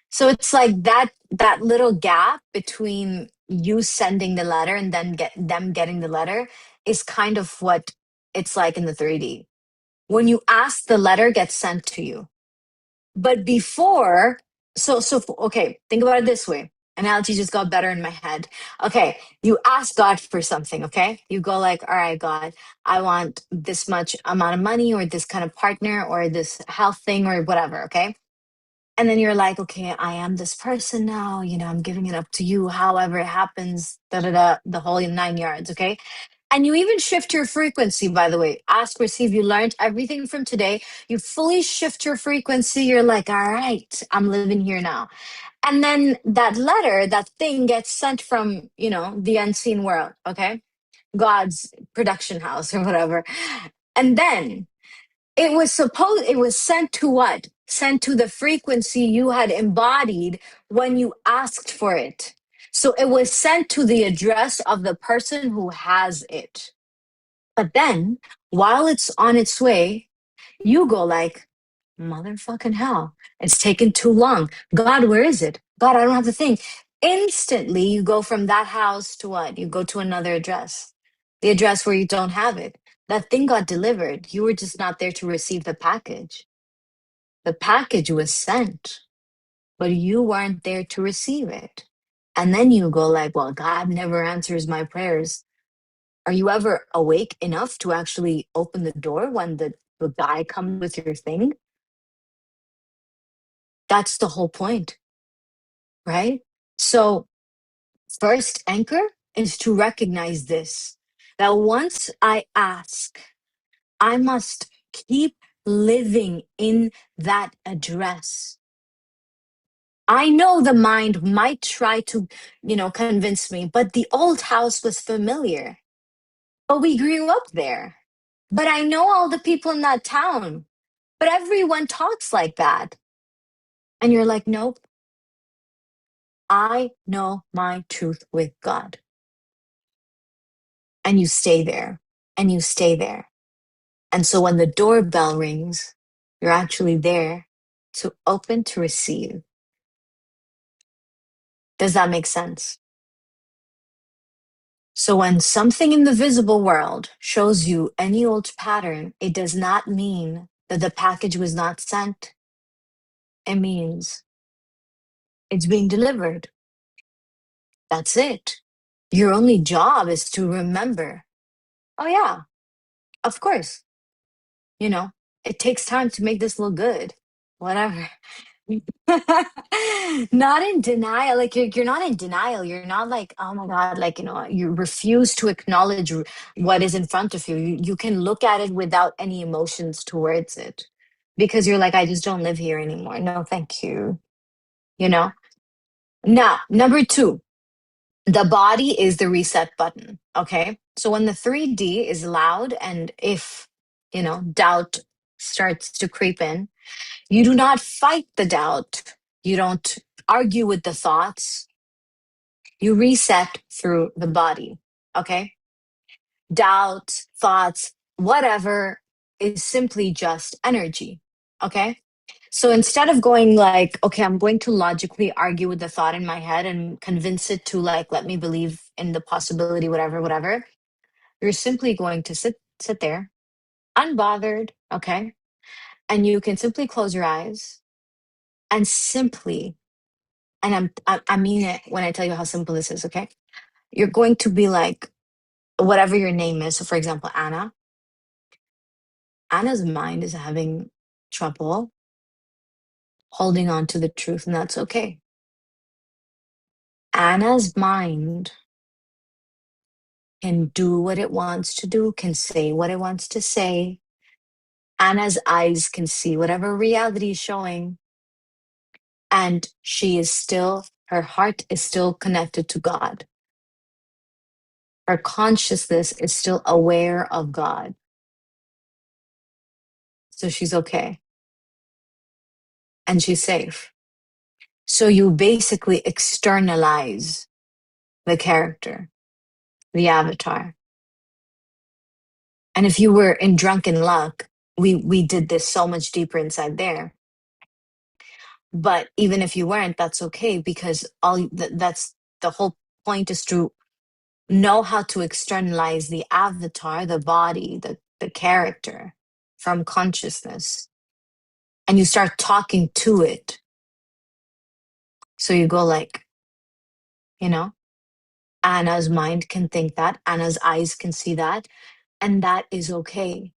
So it's like that little gap between you sending the letter and then them getting the letter is kind of what it's like in the 3D. When you ask, the letter gets sent to you. But before, okay, think about it this way. Analogy just got better in my head. Okay, you ask God for something, okay? You go like, all right, God, I want this much amount of money or this kind of partner or this health thing or whatever, okay? And then you're like, okay, I am this person now, I'm giving it up to you, however it happens, da da da, the whole 9 yards, okay? And you even shift your frequency, by the way. Ask, receive, you learned everything from today. You fully shift your frequency. You're like, all right, I'm living here now. And then that letter, that thing gets sent from, the unseen world, okay? God's production house or whatever. And then it was sent to what? Sent to the frequency you had embodied when you asked for it. So it was sent to the address of the person who has it. But then, while it's on its way, you go like, motherfucking hell, it's taken too long. God, where is it? God, I don't have the thing. Instantly, you go from that house to what? You go to another address, the address where you don't have it. That thing got delivered. You were just not there to receive the package. The package was sent, but you weren't there to receive it. And then you go like, well, God never answers my prayers. Are you ever awake enough to actually open the door when the guy comes with your thing? That's the whole point, right? So, first anchor is to recognize this, that once I ask, I must keep living in that address. I know the mind might try to, convince me, but the old house was familiar. But we grew up there. But I know all the people in that town. But everyone talks like that. And you're like, nope, I know my truth with God. And you stay there and you stay there. And so when the doorbell rings, you're actually there to open to receive. Does that make sense? So when something in the visible world shows you any old pattern, it does not mean that the package was not sent. It means it's being delivered. That's it. Your only job is to remember, oh, yeah, of course, you know, it takes time to make this look good. Whatever. Not in denial. Like you're not in denial. You're not like, oh my God, like, you refuse to acknowledge what is in front of you. You can look at it without any emotions towards it because you're like, I just don't live here anymore. No, thank you. You know? Now, number two, the body is the reset button. Okay. So when the 3D is loud and if, doubt starts to creep in, you do not fight the doubt. You don't argue with the thoughts. You reset through the body. Okay. Doubt, thoughts, whatever is simply just energy. Okay. So instead of going like, okay, I'm going to logically argue with the thought in my head and convince it to like, let me believe in the possibility, whatever, whatever, you're simply going to sit there unbothered. Okay. And you can simply close your eyes and simply, and I mean it when I tell you how simple this is, okay? You're going to be like, whatever your name is. So, for example, Anna. Anna's mind is having trouble holding on to the truth, and that's okay. Anna's mind can do what it wants to do, can say what it wants to say. Anna's eyes can see whatever reality is showing, and her heart is still connected to God. Her consciousness is still aware of God. So she's okay. And she's safe. So you basically externalize the character, the avatar. And if you were in drunken luck, we did this so much deeper inside there. But even if you weren't, that's okay because that's the whole point is to know how to externalize the avatar, the body, the character from consciousness. And you start talking to it. So you go like, Anna's mind can think that, Anna's eyes can see that, and that is okay.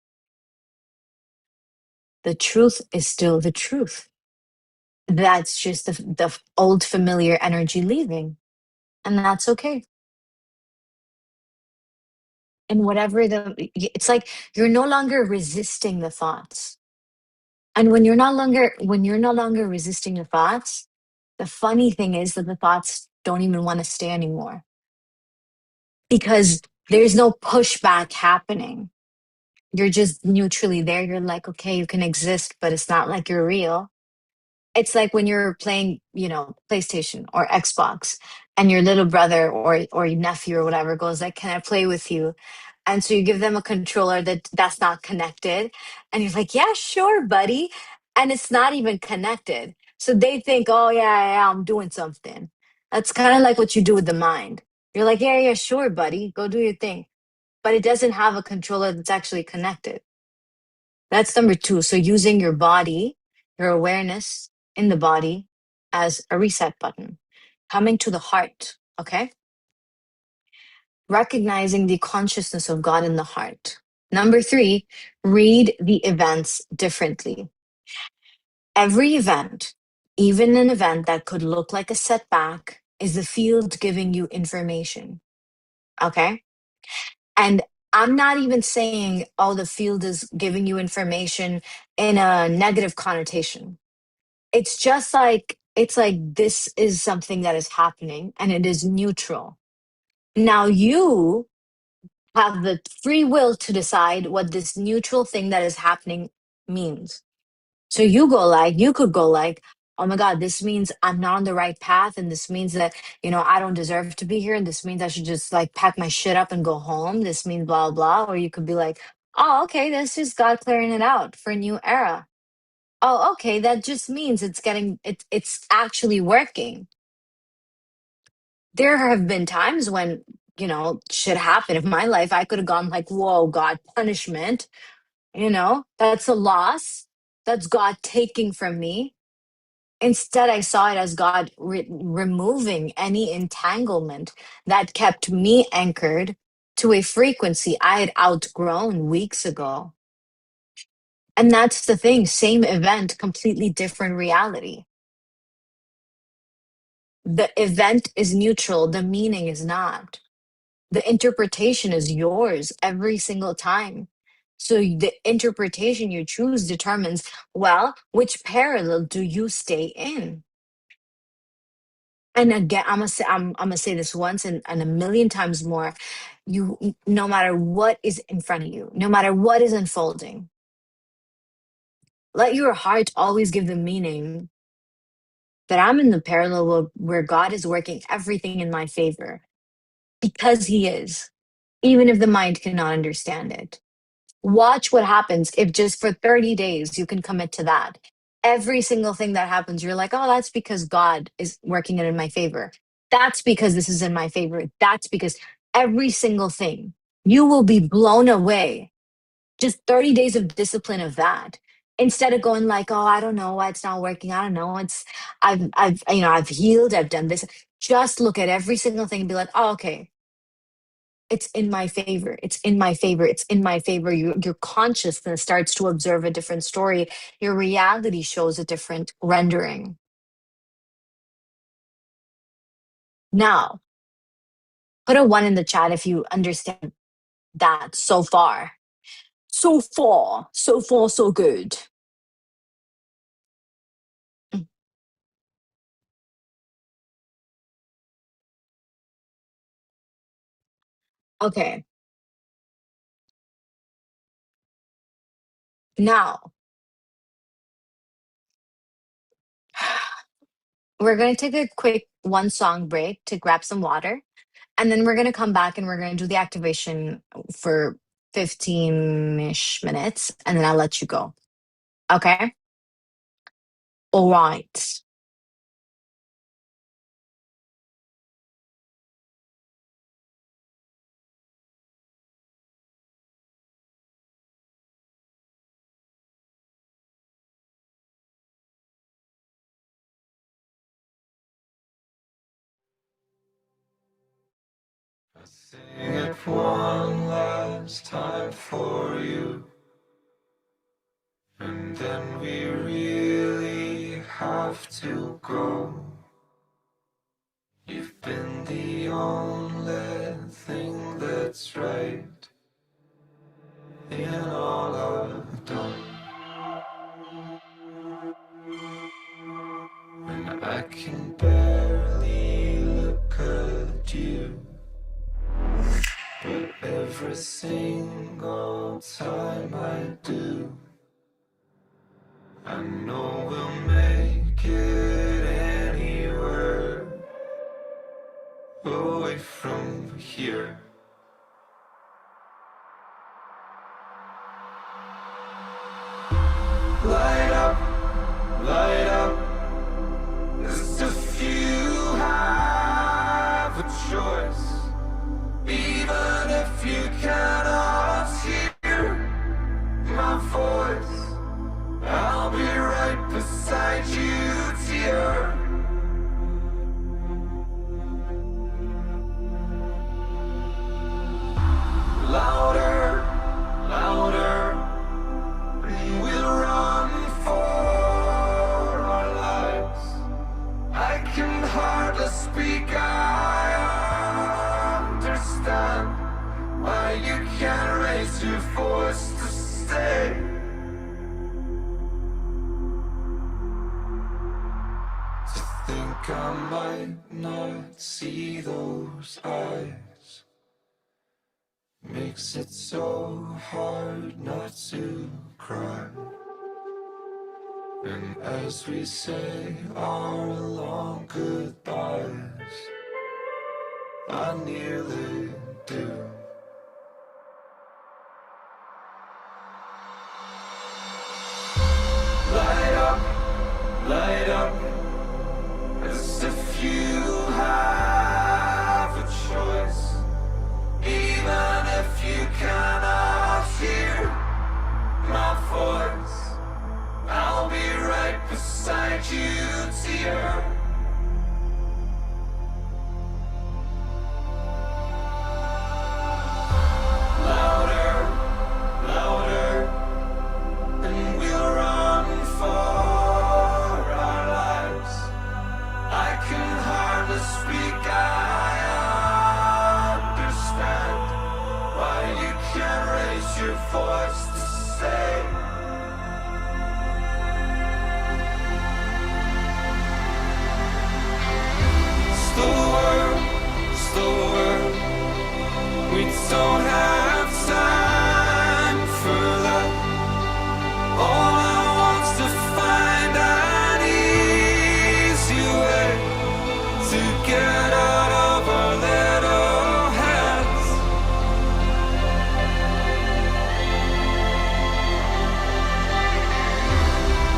The truth is still the truth. That's just the old familiar energy leaving, and that's okay. And whatever it's like you're no longer resisting the thoughts. And when you're no longer resisting the thoughts, the funny thing is that the thoughts don't even want to stay anymore because there's no pushback happening. You're just neutrally there. You're like, okay, you can exist, but it's not like you're real. It's like when you're playing, PlayStation or Xbox, and your little brother or your nephew or whatever goes like, "Can I play with you?" And so you give them a controller that's not connected, and you're like, "Yeah, sure, buddy," and it's not even connected. So they think, "Oh yeah, yeah, I'm doing something." That's kind of like what you do with the mind. You're like, "Yeah, yeah, sure, buddy, go do your thing," but it doesn't have a controller that's actually connected. That's number two. So using your body, your awareness in the body as a reset button. Coming to the heart, okay? Recognizing the consciousness of God in the heart. Number three, read the events differently. Every event, even an event that could look like a setback, is the field giving you information, okay? And I'm not even saying, oh, the field is giving you information in a negative connotation. It's like this is something that is happening and it is neutral. Now you have the free will to decide what this neutral thing that is happening means. So you could go like, Oh my God, this means I'm not on the right path. And this means that, I don't deserve to be here. And this means I should just like pack my shit up and go home. This means blah, blah. Or you could be like, oh, okay, this is God clearing it out for a new era. Oh, okay, that just means it's actually working. There have been times when, shit happened in my life. I could have gone like, whoa, God, punishment, that's a loss. That's God taking from me. Instead, I saw it as God removing any entanglement that kept me anchored to a frequency I had outgrown weeks ago. And that's the thing, same event, completely different reality. The event is neutral, the meaning is not. The interpretation is yours every single time. So the interpretation you choose determines, well, which parallel do you stay in? And again, I'm gonna say this once and a million times more. No matter what is in front of you, no matter what is unfolding, let your heart always give the meaning that I'm in the parallel where God is working everything in my favor because He is, even if the mind cannot understand it. Watch what happens if just for 30 days you can commit to that. Every single thing that happens, you're like, oh, that's because God is working it in my favor. That's because this is in my favor. That's because every single thing, you will be blown away. Just 30 days of discipline of that. Instead of going like, oh, I don't know why it's not working. I don't know. I've healed. I've done this. Just look at every single thing and be like, oh, okay, it's in my favor. It's in my favor. It's in my favor. Your consciousness starts to observe a different story. Your reality shows a different rendering. Now, put a one in the chat if you understand that so far. So far, so far, so good. Mm. Okay. Now, we're going to take a quick one song break to grab some water. And then we're going to come back and we're going to do the activation for 15-ish minutes. And then I'll let you go. Okay. All right. I sing it one last time for you, and then we really have to go. You've been the only thing that's right in all I've done, and I can barely look at you. But every single time I do, I know we'll make it anywhere away from here. Light up, as if you have a choice. Even if you cannot hear my voice, I'll be right beside you, dear. Louder, louder, and we'll run for our lives. I can hardly speak, I understand why you can't raise your voice to stay. To think I might not see those eyes makes it so hard not to cry. And as we say our long goodbyes, I nearly do. Light up, as if you have a choice. Even if you cannot hear my voice, I'll be right beside you, dear. Louder, louder, and we'll run for our lives. I can hardly speak, I understand why you can't raise your voice to say. Slower, slower, we don't have time for that. All I want's to find an easy way to get out of our little heads.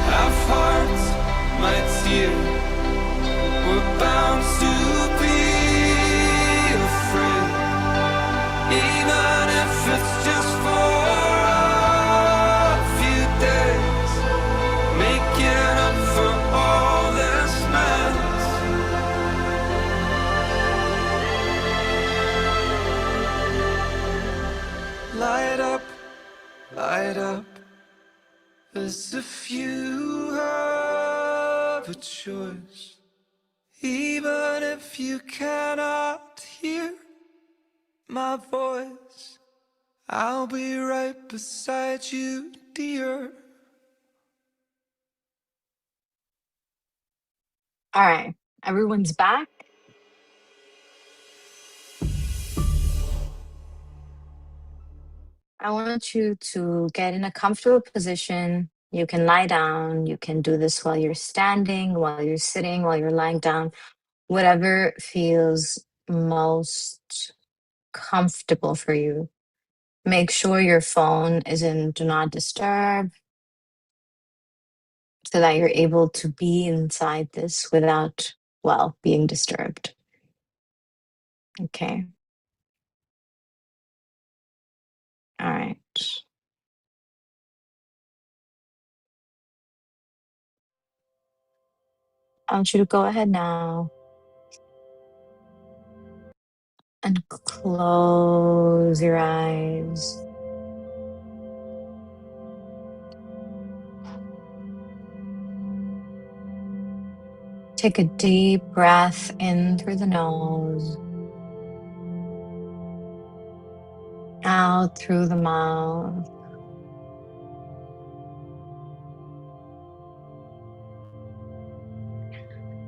Half hearts, my dear, we're bound to be afraid, even if it's just for a few days, making up for all this mess. Light up, as if you have a choice. Even if you cannot hear my voice, I'll be right beside you, dear. All right, everyone's back. I want you to get in a comfortable position. You can lie down. You can do this while you're standing, while you're sitting, while you're lying down, whatever feels most comfortable for you. Make sure your phone is in do not disturb so that you're able to be inside this without, well, being disturbed. Okay. All right. I want you to go ahead now and close your eyes. Take a deep breath in through the nose, out through the mouth.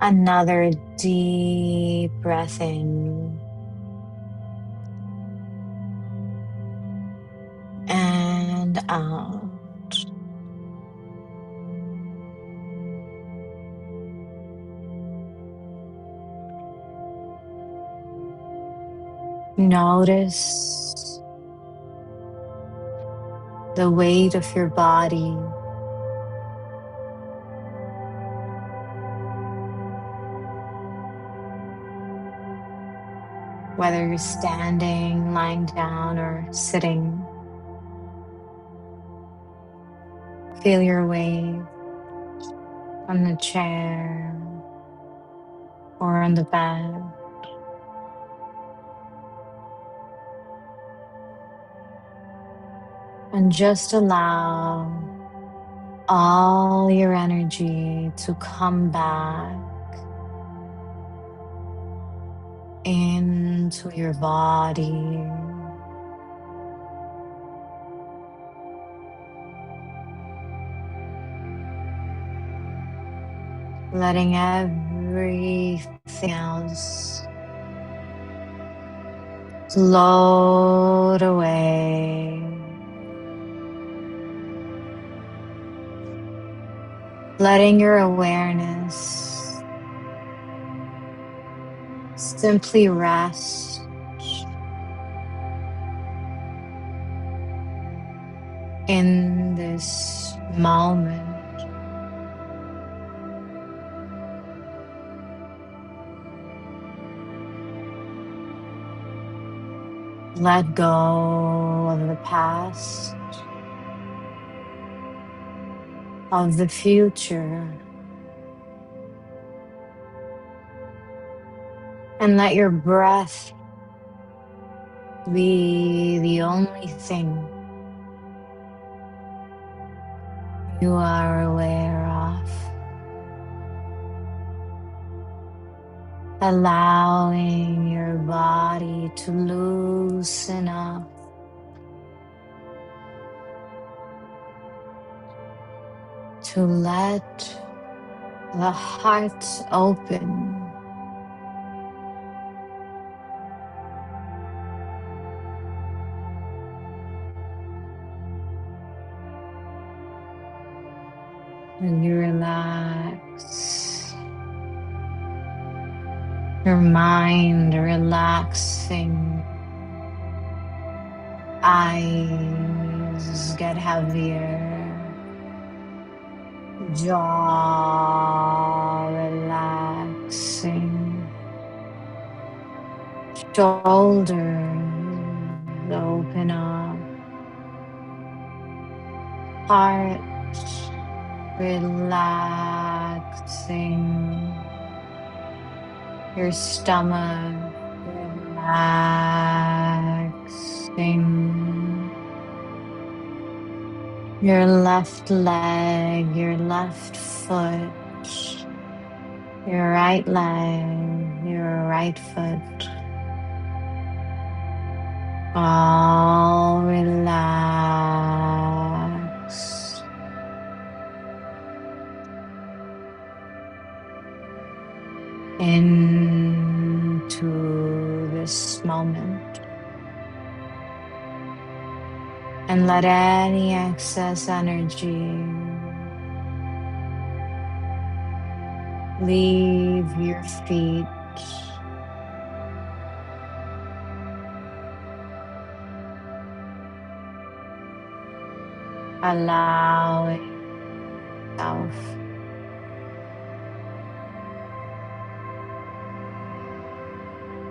Another deep breath in and out. Notice the weight of your body. Whether you're standing, lying down, or sitting, feel your weight on the chair or on the bed. And just allow all your energy to come back into your body. Letting everything else float away. letting your awareness simply rest in this moment. Let go of the past, of the future, and let your breath be the only thing you are aware of. Allowing your body to loosen up, to let the heart open, and you relax your mind, relaxing. Eyes get heavier, jaw relaxing, shoulders open up, heart relaxing, your stomach relaxing, your left leg, your left foot, your right leg, your right foot, all relaxed. Into this moment, and let any excess energy leave your feet, allowing yourself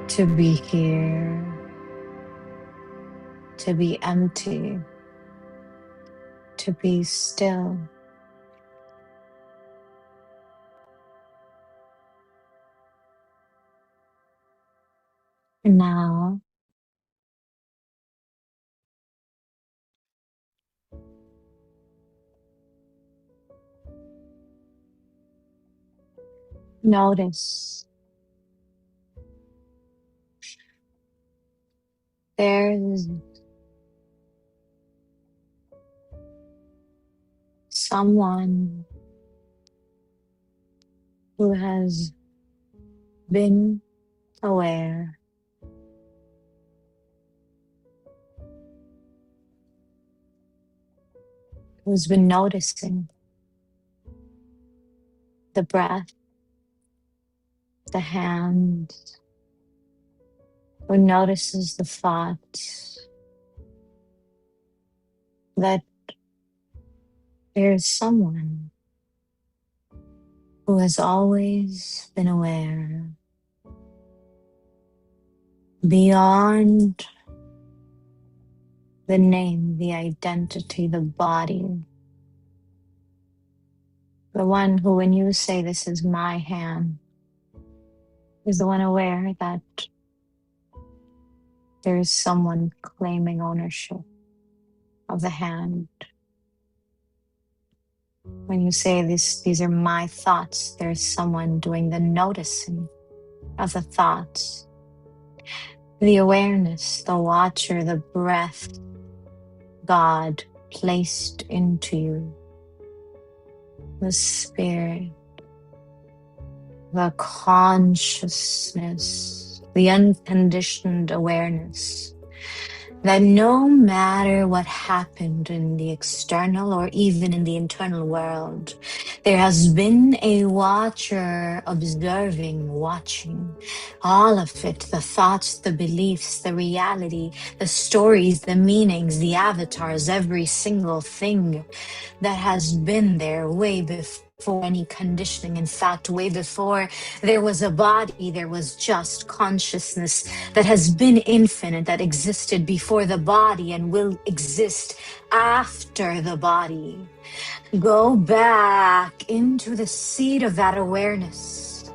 to be here, to be empty, to be still. Now, notice there's someone who has been aware, who's been noticing the breath, the hands, who notices the thoughts, that there's someone who has always been aware beyond the name, the identity, the body. The one who, when you say, "This is my hand," is the one aware that there is someone claiming ownership of the hand. When you say, these are my thoughts, there's someone doing the noticing of the thoughts, the awareness, the watcher, the breath God placed into you, the spirit, the consciousness, the unconditioned awareness that no matter what happened in the external or even in the internal world, There has been a watcher observing, watching all of it, the thoughts, the beliefs, the reality, the stories, the meanings, the avatars, every single thing that has been there way before any conditioning. In fact, way before there was a body, there was just consciousness that has been infinite, that existed before the body and will exist after the body. Go back into the seat of that awareness.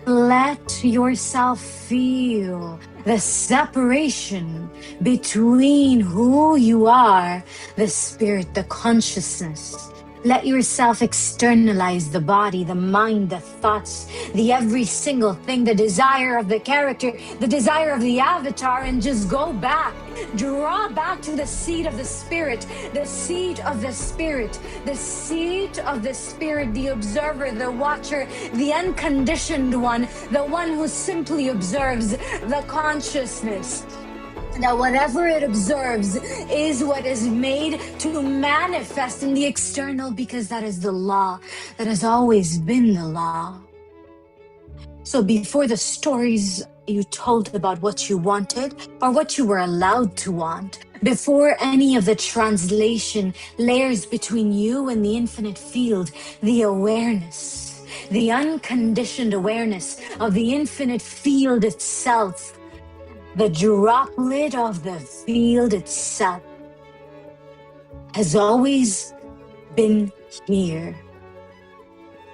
Let yourself feel the separation between who you are, the spirit, the consciousness. Let yourself externalize the body, the mind, the thoughts, the every single thing, the desire of the character, the desire of the avatar, and just go back. Draw back to the seat of the spirit, the seat of the spirit, the seat of the spirit, the observer, the watcher, the unconditioned one, the one who simply observes, the consciousness. That whatever it observes is what is made to manifest in the external, because that is the law. That has always been the law. So before the stories you told about what you wanted or what you were allowed to want, before any of the translation layers between you and the infinite field, the awareness, the unconditioned awareness of the infinite field itself, the droplet of the field itself, has always been here,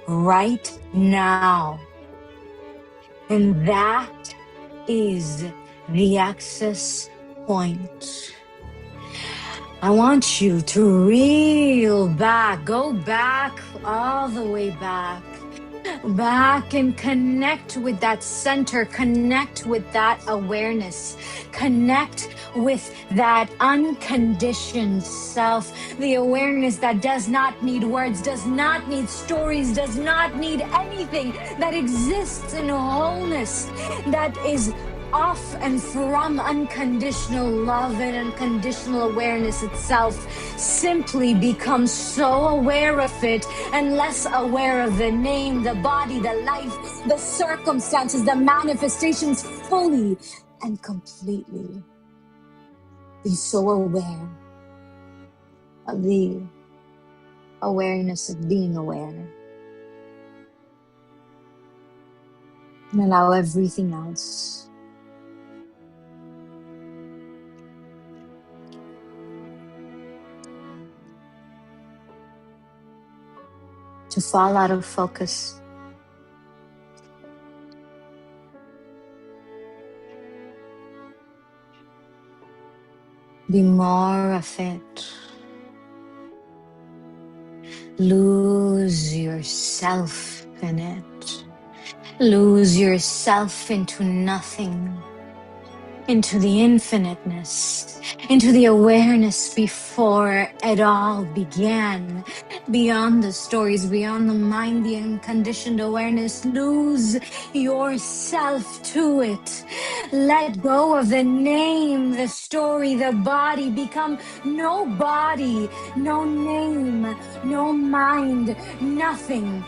right now. And that is the access point. I want you to reel back, go back all the way back and connect with that center, connect with that awareness, connect with that unconditioned self, the awareness that does not need words, does not need stories, does not need anything, that exists in wholeness, that is off and from unconditional love and unconditional awareness itself. Simply become so aware of it and less aware of the name, the body, the life, the circumstances, the manifestations, fully and completely. Be so aware of the awareness of being aware. And allow everything else to fall out of focus. Be more of it. Lose yourself in it. Lose yourself into nothing, into the infiniteness, into the awareness before it all began, beyond the stories, beyond the mind, the unconditioned awareness. Lose yourself to it. Let go of the name, the story, the body. Become no body, no name, no mind, nothing,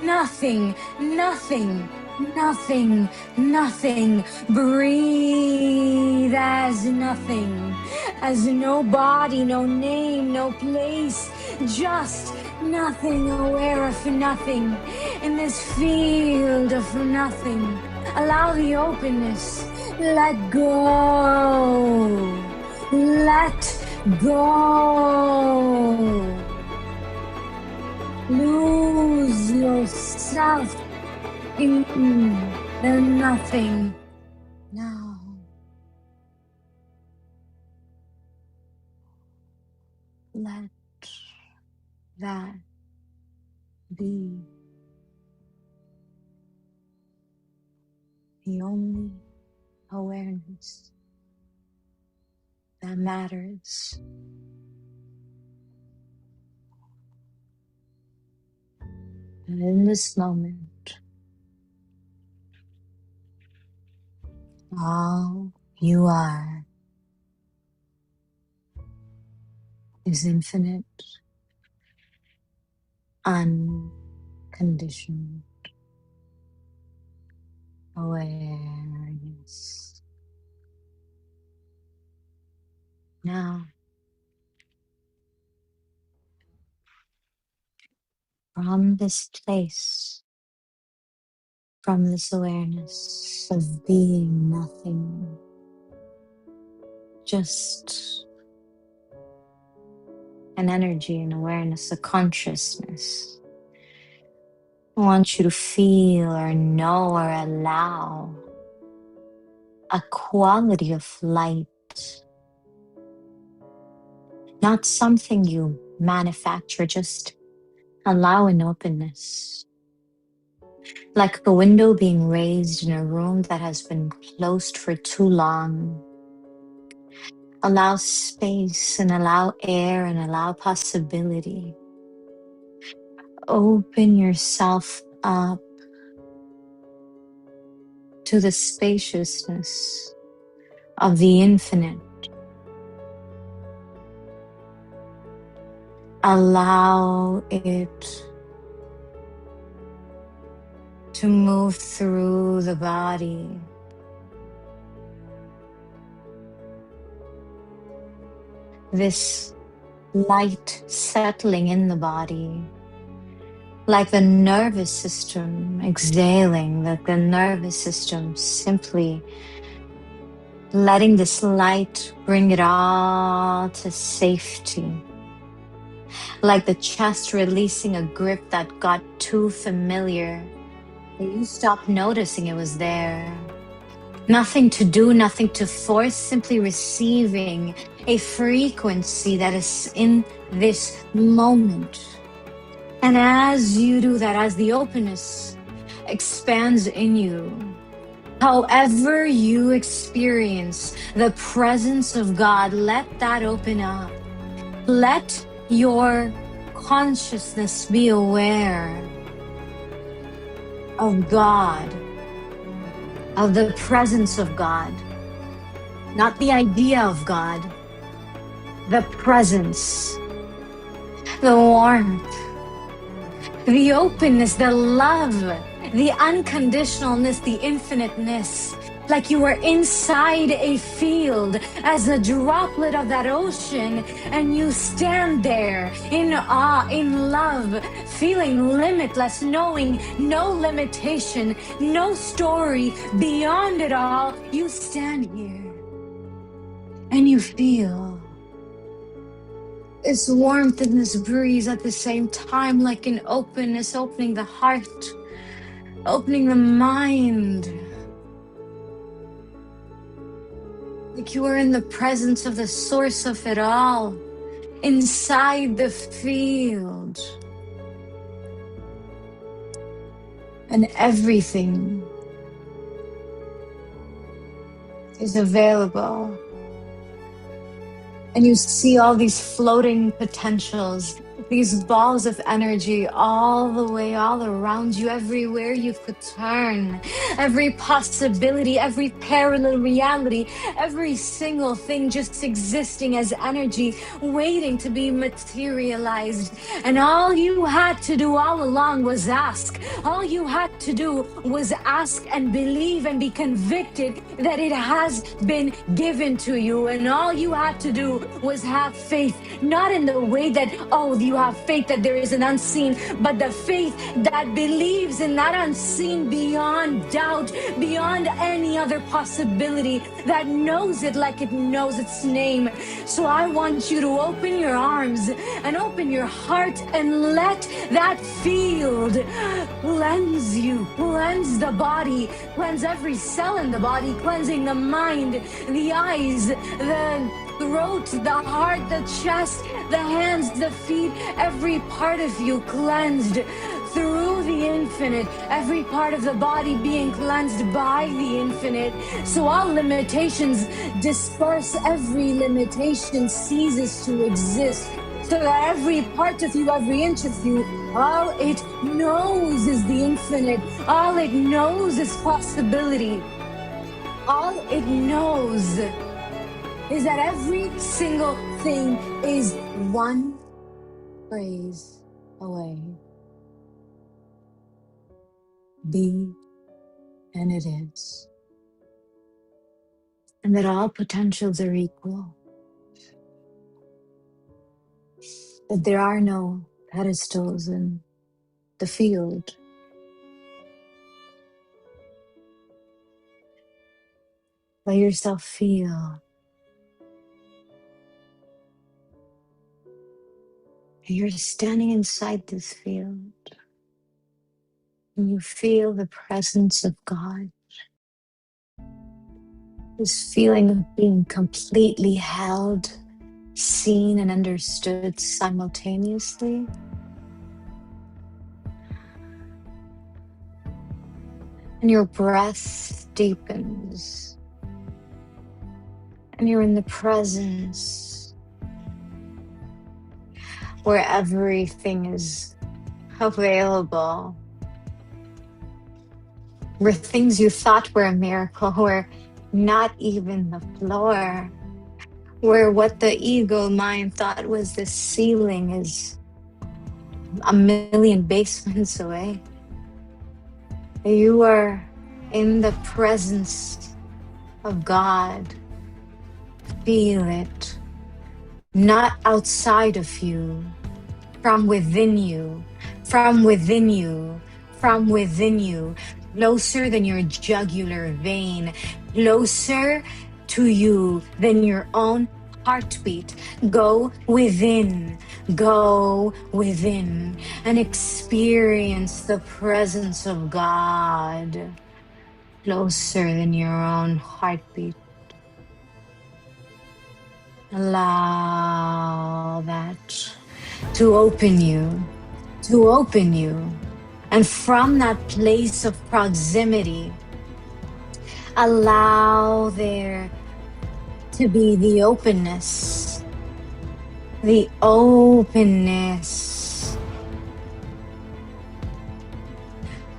nothing, nothing. Nothing, nothing. Breathe as nothing, as no body, no name, no place, just nothing, aware of nothing, in this field of nothing. Allow the openness. Let go. Let go. Lose yourself in the nothing now. Let that be the only awareness that matters. And in this moment, all you are is infinite, unconditional unconditioned awareness. Now, from this place, from this awareness of being nothing, just an energy, an awareness, a consciousness, I want you to feel or know or allow a quality of light, not something you manufacture, just allow an openness. Like a window being raised in a room that has been closed for too long. Allow space and allow air and allow possibility. Open yourself up to the spaciousness of the infinite. Allow it to move through the body. This light settling in the body, like the nervous system exhaling, like the nervous system simply letting this light bring it all to safety. Like the chest releasing a grip that got too familiar, that you stopped noticing it was there. Nothing to do, nothing to force, simply receiving a frequency that is in this moment. And as you do that, as the openness expands in you, however you experience the presence of God, let that open up. Let your consciousness be aware of God, of the presence of God, not the idea of God, the presence, the warmth, the openness, the love, the unconditionalness, the infiniteness, like you are inside a field as a droplet of that ocean, and you stand there in awe, in love, feeling limitless, knowing no limitation, no story beyond it all. You stand here and you feel this warmth and this breeze at the same time, like an openness, opening the heart, opening the mind. Like you are in the presence of the source of it all, inside the field. And everything is available. And you see all these floating potentials, these balls of energy all the way, all around you, everywhere you could turn, every possibility, every parallel reality, every single thing just existing as energy, waiting to be materialized. And all you had to do all along was ask. All you had to do was ask and believe and be convicted that it has been given to you. And all you had to do was have faith, not in the way that, oh, you have faith that there is an unseen, but the faith that believes in that unseen beyond doubt, beyond any other possibility, that knows it like it knows its name. So I want you to open your arms and open your heart and let that field cleanse you, cleanse the body, cleanse every cell in the body, cleansing the mind, the eyes, the throat, the heart, the chest, the hands, the feet, every part of you cleansed through the infinite, every part of the body being cleansed by the infinite. So all limitations disperse, every limitation ceases to exist. So that every part of you, every inch of you, all it knows is the infinite. All it knows is possibility. All it knows is that every single thing is one phrase away. be, and it is. And that all potentials are equal. That there are no pedestals in the field. Let yourself feel. You're standing inside this field. And you feel the presence of God. This feeling of being completely held, seen, and understood simultaneously. And your breath deepens. And you're in the presence where everything is available. Where things you thought were a miracle were not even the floor. Where what the ego mind thought was the ceiling is a million basements away. You are in the presence of God. Feel it. Not outside of you. From within you. From within you. From within you. Closer than your jugular vein. Closer to you than your own heartbeat. Go within. Go within and experience the presence of God closer than your own heartbeat. Allow that to open you, to open you. And from that place of proximity, allow there to be the openness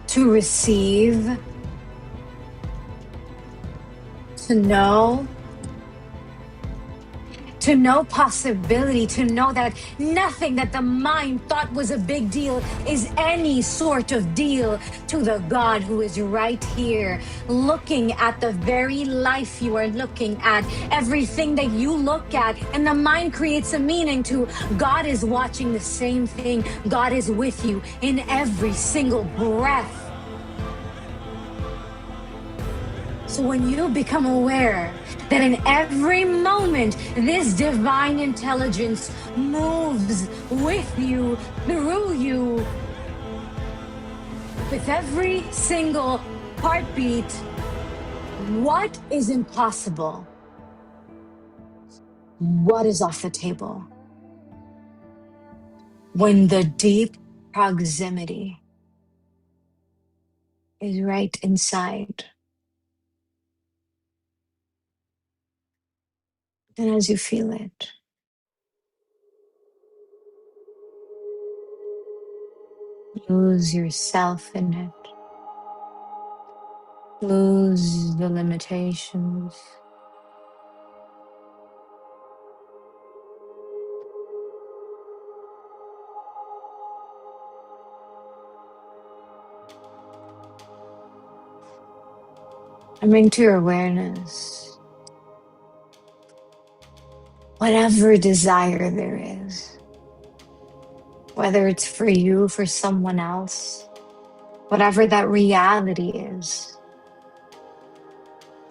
to receive, to know possibility, to know that nothing that the mind thought was a big deal is any sort of deal to the God who is right here, looking at the very life you are looking at, everything that you look at, and the mind creates a meaning to. God is watching the same thing. God is with you in every single breath. So when you become aware that in every moment, this divine intelligence moves with you, through you, with every single heartbeat, what is impossible? What is off the table? When the deep proximity is right inside. And as you feel it, lose yourself in it. Lose the limitations. And bring to your awareness whatever desire there is, whether it's for you, for someone else, whatever that reality is.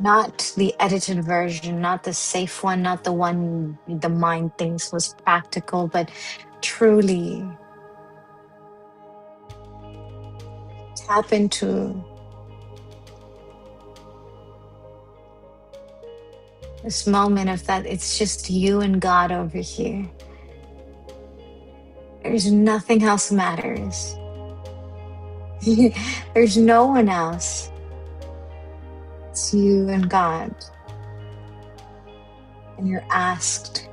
Not the edited version, not the safe one, not the one the mind thinks was practical, but truly tap into this moment of that it's just you and God over here. There's nothing else matters. There's no one else. It's you and God. And you're asked,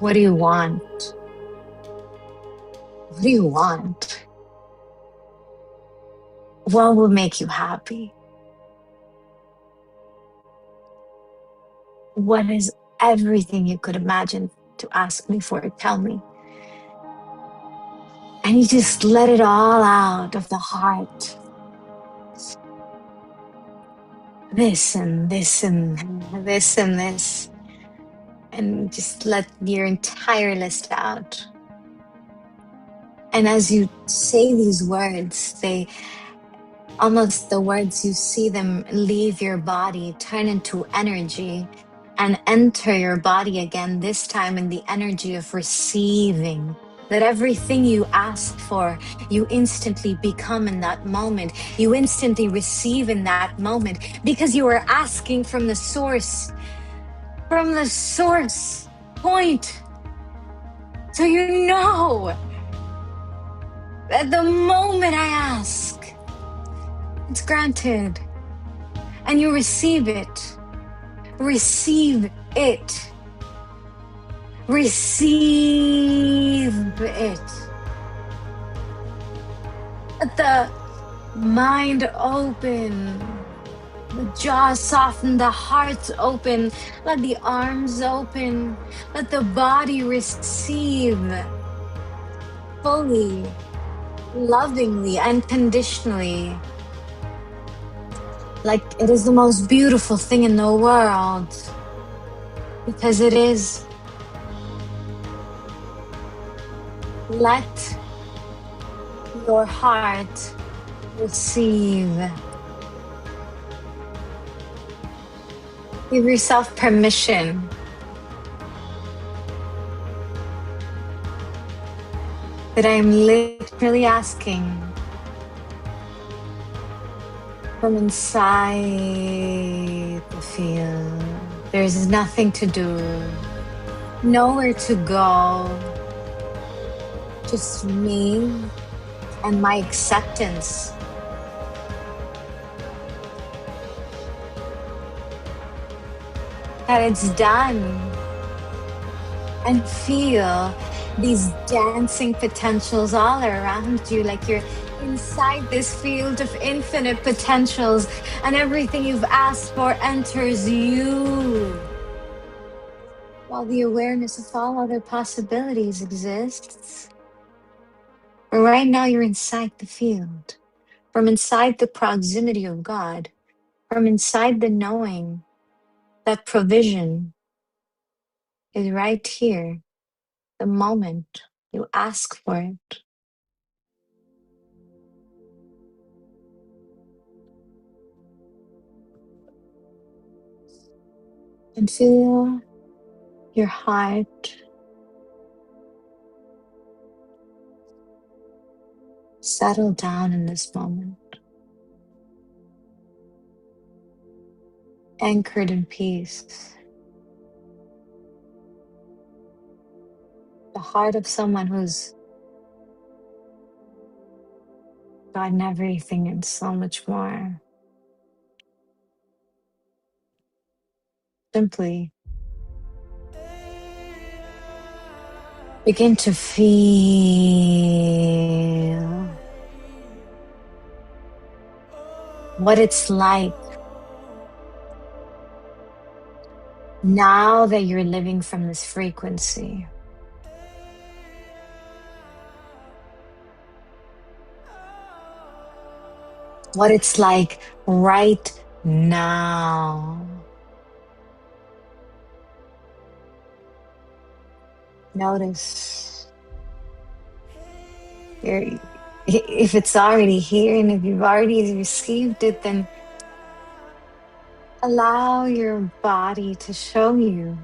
what do you want? What do you want? What will make you happy? What is everything you could imagine to ask me for? Tell me. And you just let it all out of the heart. this and this and this and this, and just let your entire list out. And as you say these words, they almost, the words, you see them leave your body, turn into energy, and enter your body again, this time in the energy of receiving. That everything you ask for, you instantly become in that moment. You instantly receive in that moment because you are asking from the source point. So you know that the moment I ask, it's granted. And you receive it. Receive it. Receive it. Let the mind open, the jaw soften, the heart open, let the arms open, let the body receive fully, lovingly, unconditionally, like it is the most beautiful thing in the world, because it is. Let your heart receive. Give yourself permission. That I am literally asking from inside the field. There's nothing to do, nowhere to go, just me and my acceptance. That it's done. And feel these dancing potentials all around you, like you're inside this field of infinite potentials, and everything you've asked for enters you, while the awareness of all other possibilities exists. But right now you're inside the field, from inside the proximity of God, from inside the knowing that provision is right here, the moment you ask for it. And feel your heart settle down in this moment, anchored in peace. The heart of someone who's gotten everything and so much more. Simply begin to feel what it's like now that you're living from this frequency. What it's like right now. Notice if it's already here, and if you've already received it, then allow your body to show you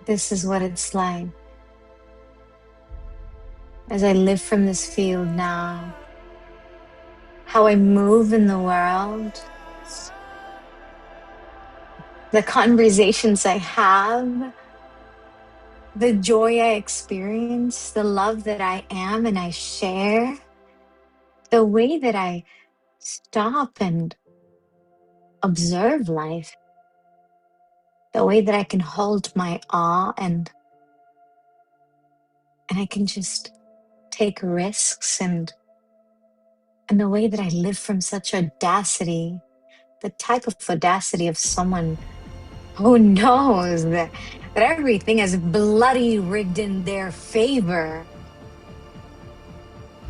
this is what it's like as I live from this field now. How I move in the world, the conversations I have, the joy I experience, the love that I am and I share, the way that I stop and observe life, the way that I can hold my awe and I can just take risks, and the way that I live from such audacity, the type of audacity of someone who knows that everything is bloody rigged in their favor.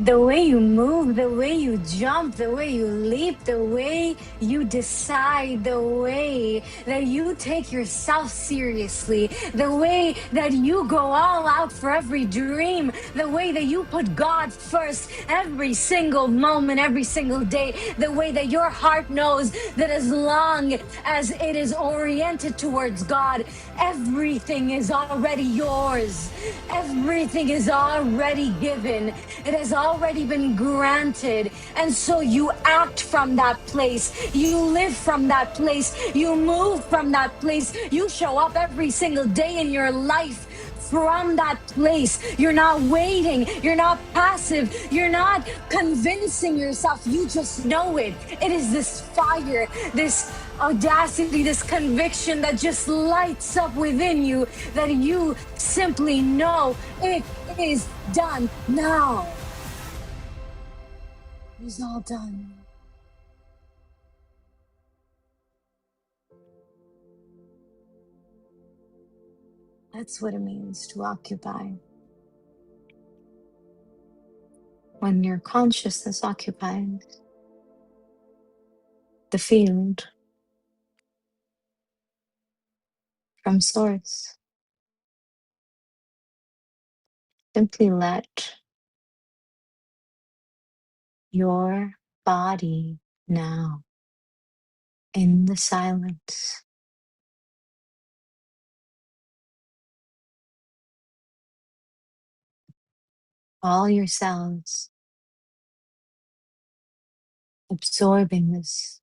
The way you move, the way you jump, the way you leap, the way you decide, the way that you take yourself seriously, the way that you go all out for every dream, the way that you put God first every single moment, every single day, the way that your heart knows that as long as it is oriented towards God, everything is already yours. Everything is already given. It has already been granted. And so you act from that place. You live from that place. You move from that place. You show up every single day in your life from that place. You're not waiting. You're not passive. You're not convincing yourself. You just know it. It is this fire, this audacity, this conviction that just lights up within you, that you simply know it is done now. It is all done. That's what it means to occupy. When your consciousness occupies the field from source, simply let your body now, in the silence, all your cells absorbing this,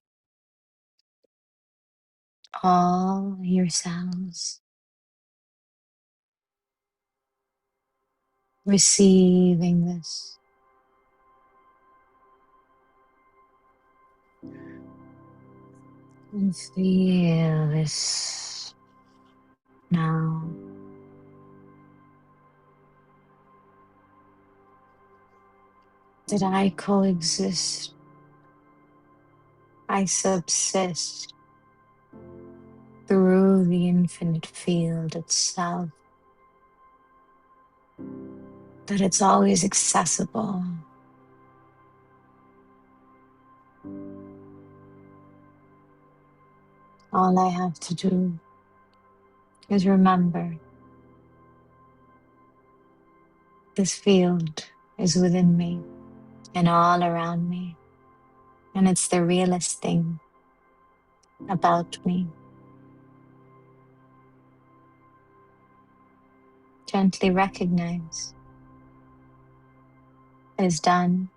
all your cells receiving this. And feel this now. That I coexist, I subsist through the infinite field itself. That it's always accessible. All I have to do is remember this field is within me and all around me. And it's the realest thing about me. Gently recognize it is done.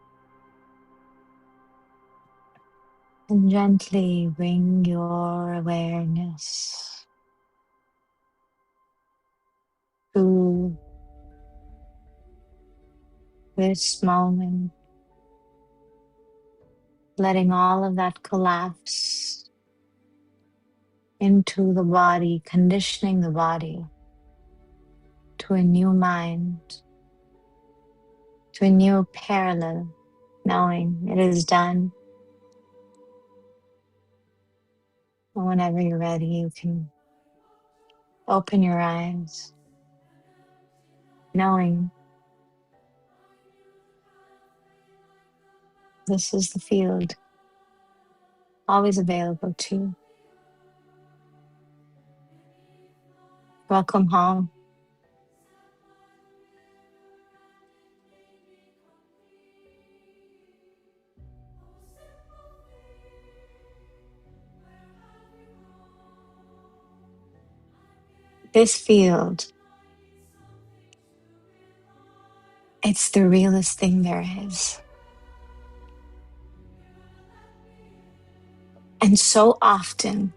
And gently bring your awareness to this moment, letting all of that collapse into the body, conditioning the body to a new mind, to a new parallel, knowing it is done. And whenever you're ready, you can open your eyes, knowing this is the field, always available to you. Welcome home. This field, it's the realest thing there is. And so often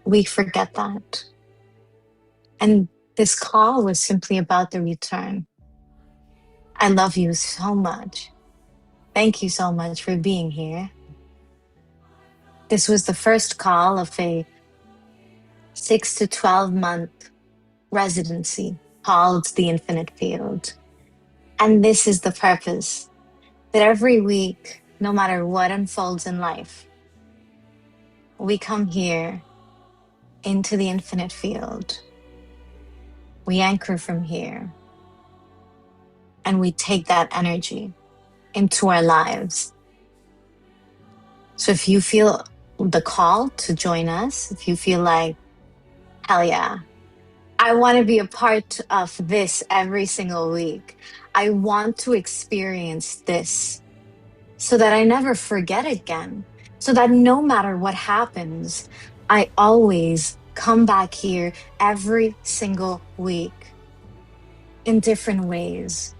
we forget that. And this call was simply about the return. I love you so much. Thank you so much for being here. This was the first call of a 6 to 12 month residency called the Infinite Field. And this is the purpose, that every week, no matter what unfolds in life, we come here into the infinite field. We anchor from here. and we take that energy into our lives. So if you feel the call to join us, if you feel like, hell yeah, I want to be a part of this every single week. I want to experience this so that I never forget again. So that no matter what happens, I always come back here every single week in different ways.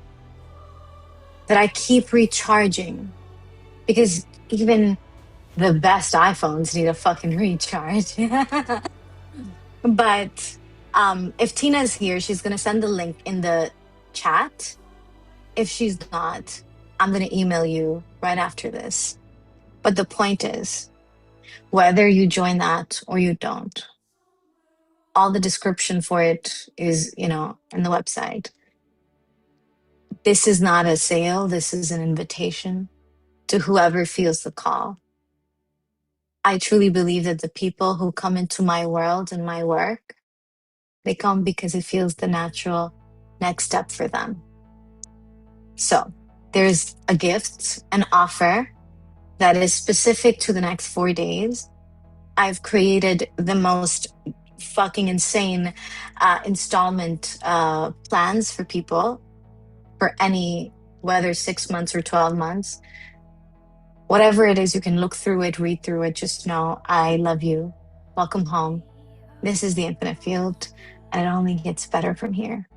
That I keep recharging because even the best iPhones need a fucking recharge. But if Tina's here, she's going to send the link in the chat. If she's not, I'm going to email you right after this. But the point is, whether you join that or you don't, all the description for it is, in the website. This is not a sale. This is an invitation to whoever feels the call. I truly believe that the people who come into my world and my work, they come because it feels the natural next step for them. So there's a gift, an offer that is specific to the next 4 days. I've created the most fucking insane installment plans for people for any, whether 6 months or 12 months. Whatever it is, you can look through it, read through it. Just know I love you. Welcome home. This is the infinite field, and it only gets better from here.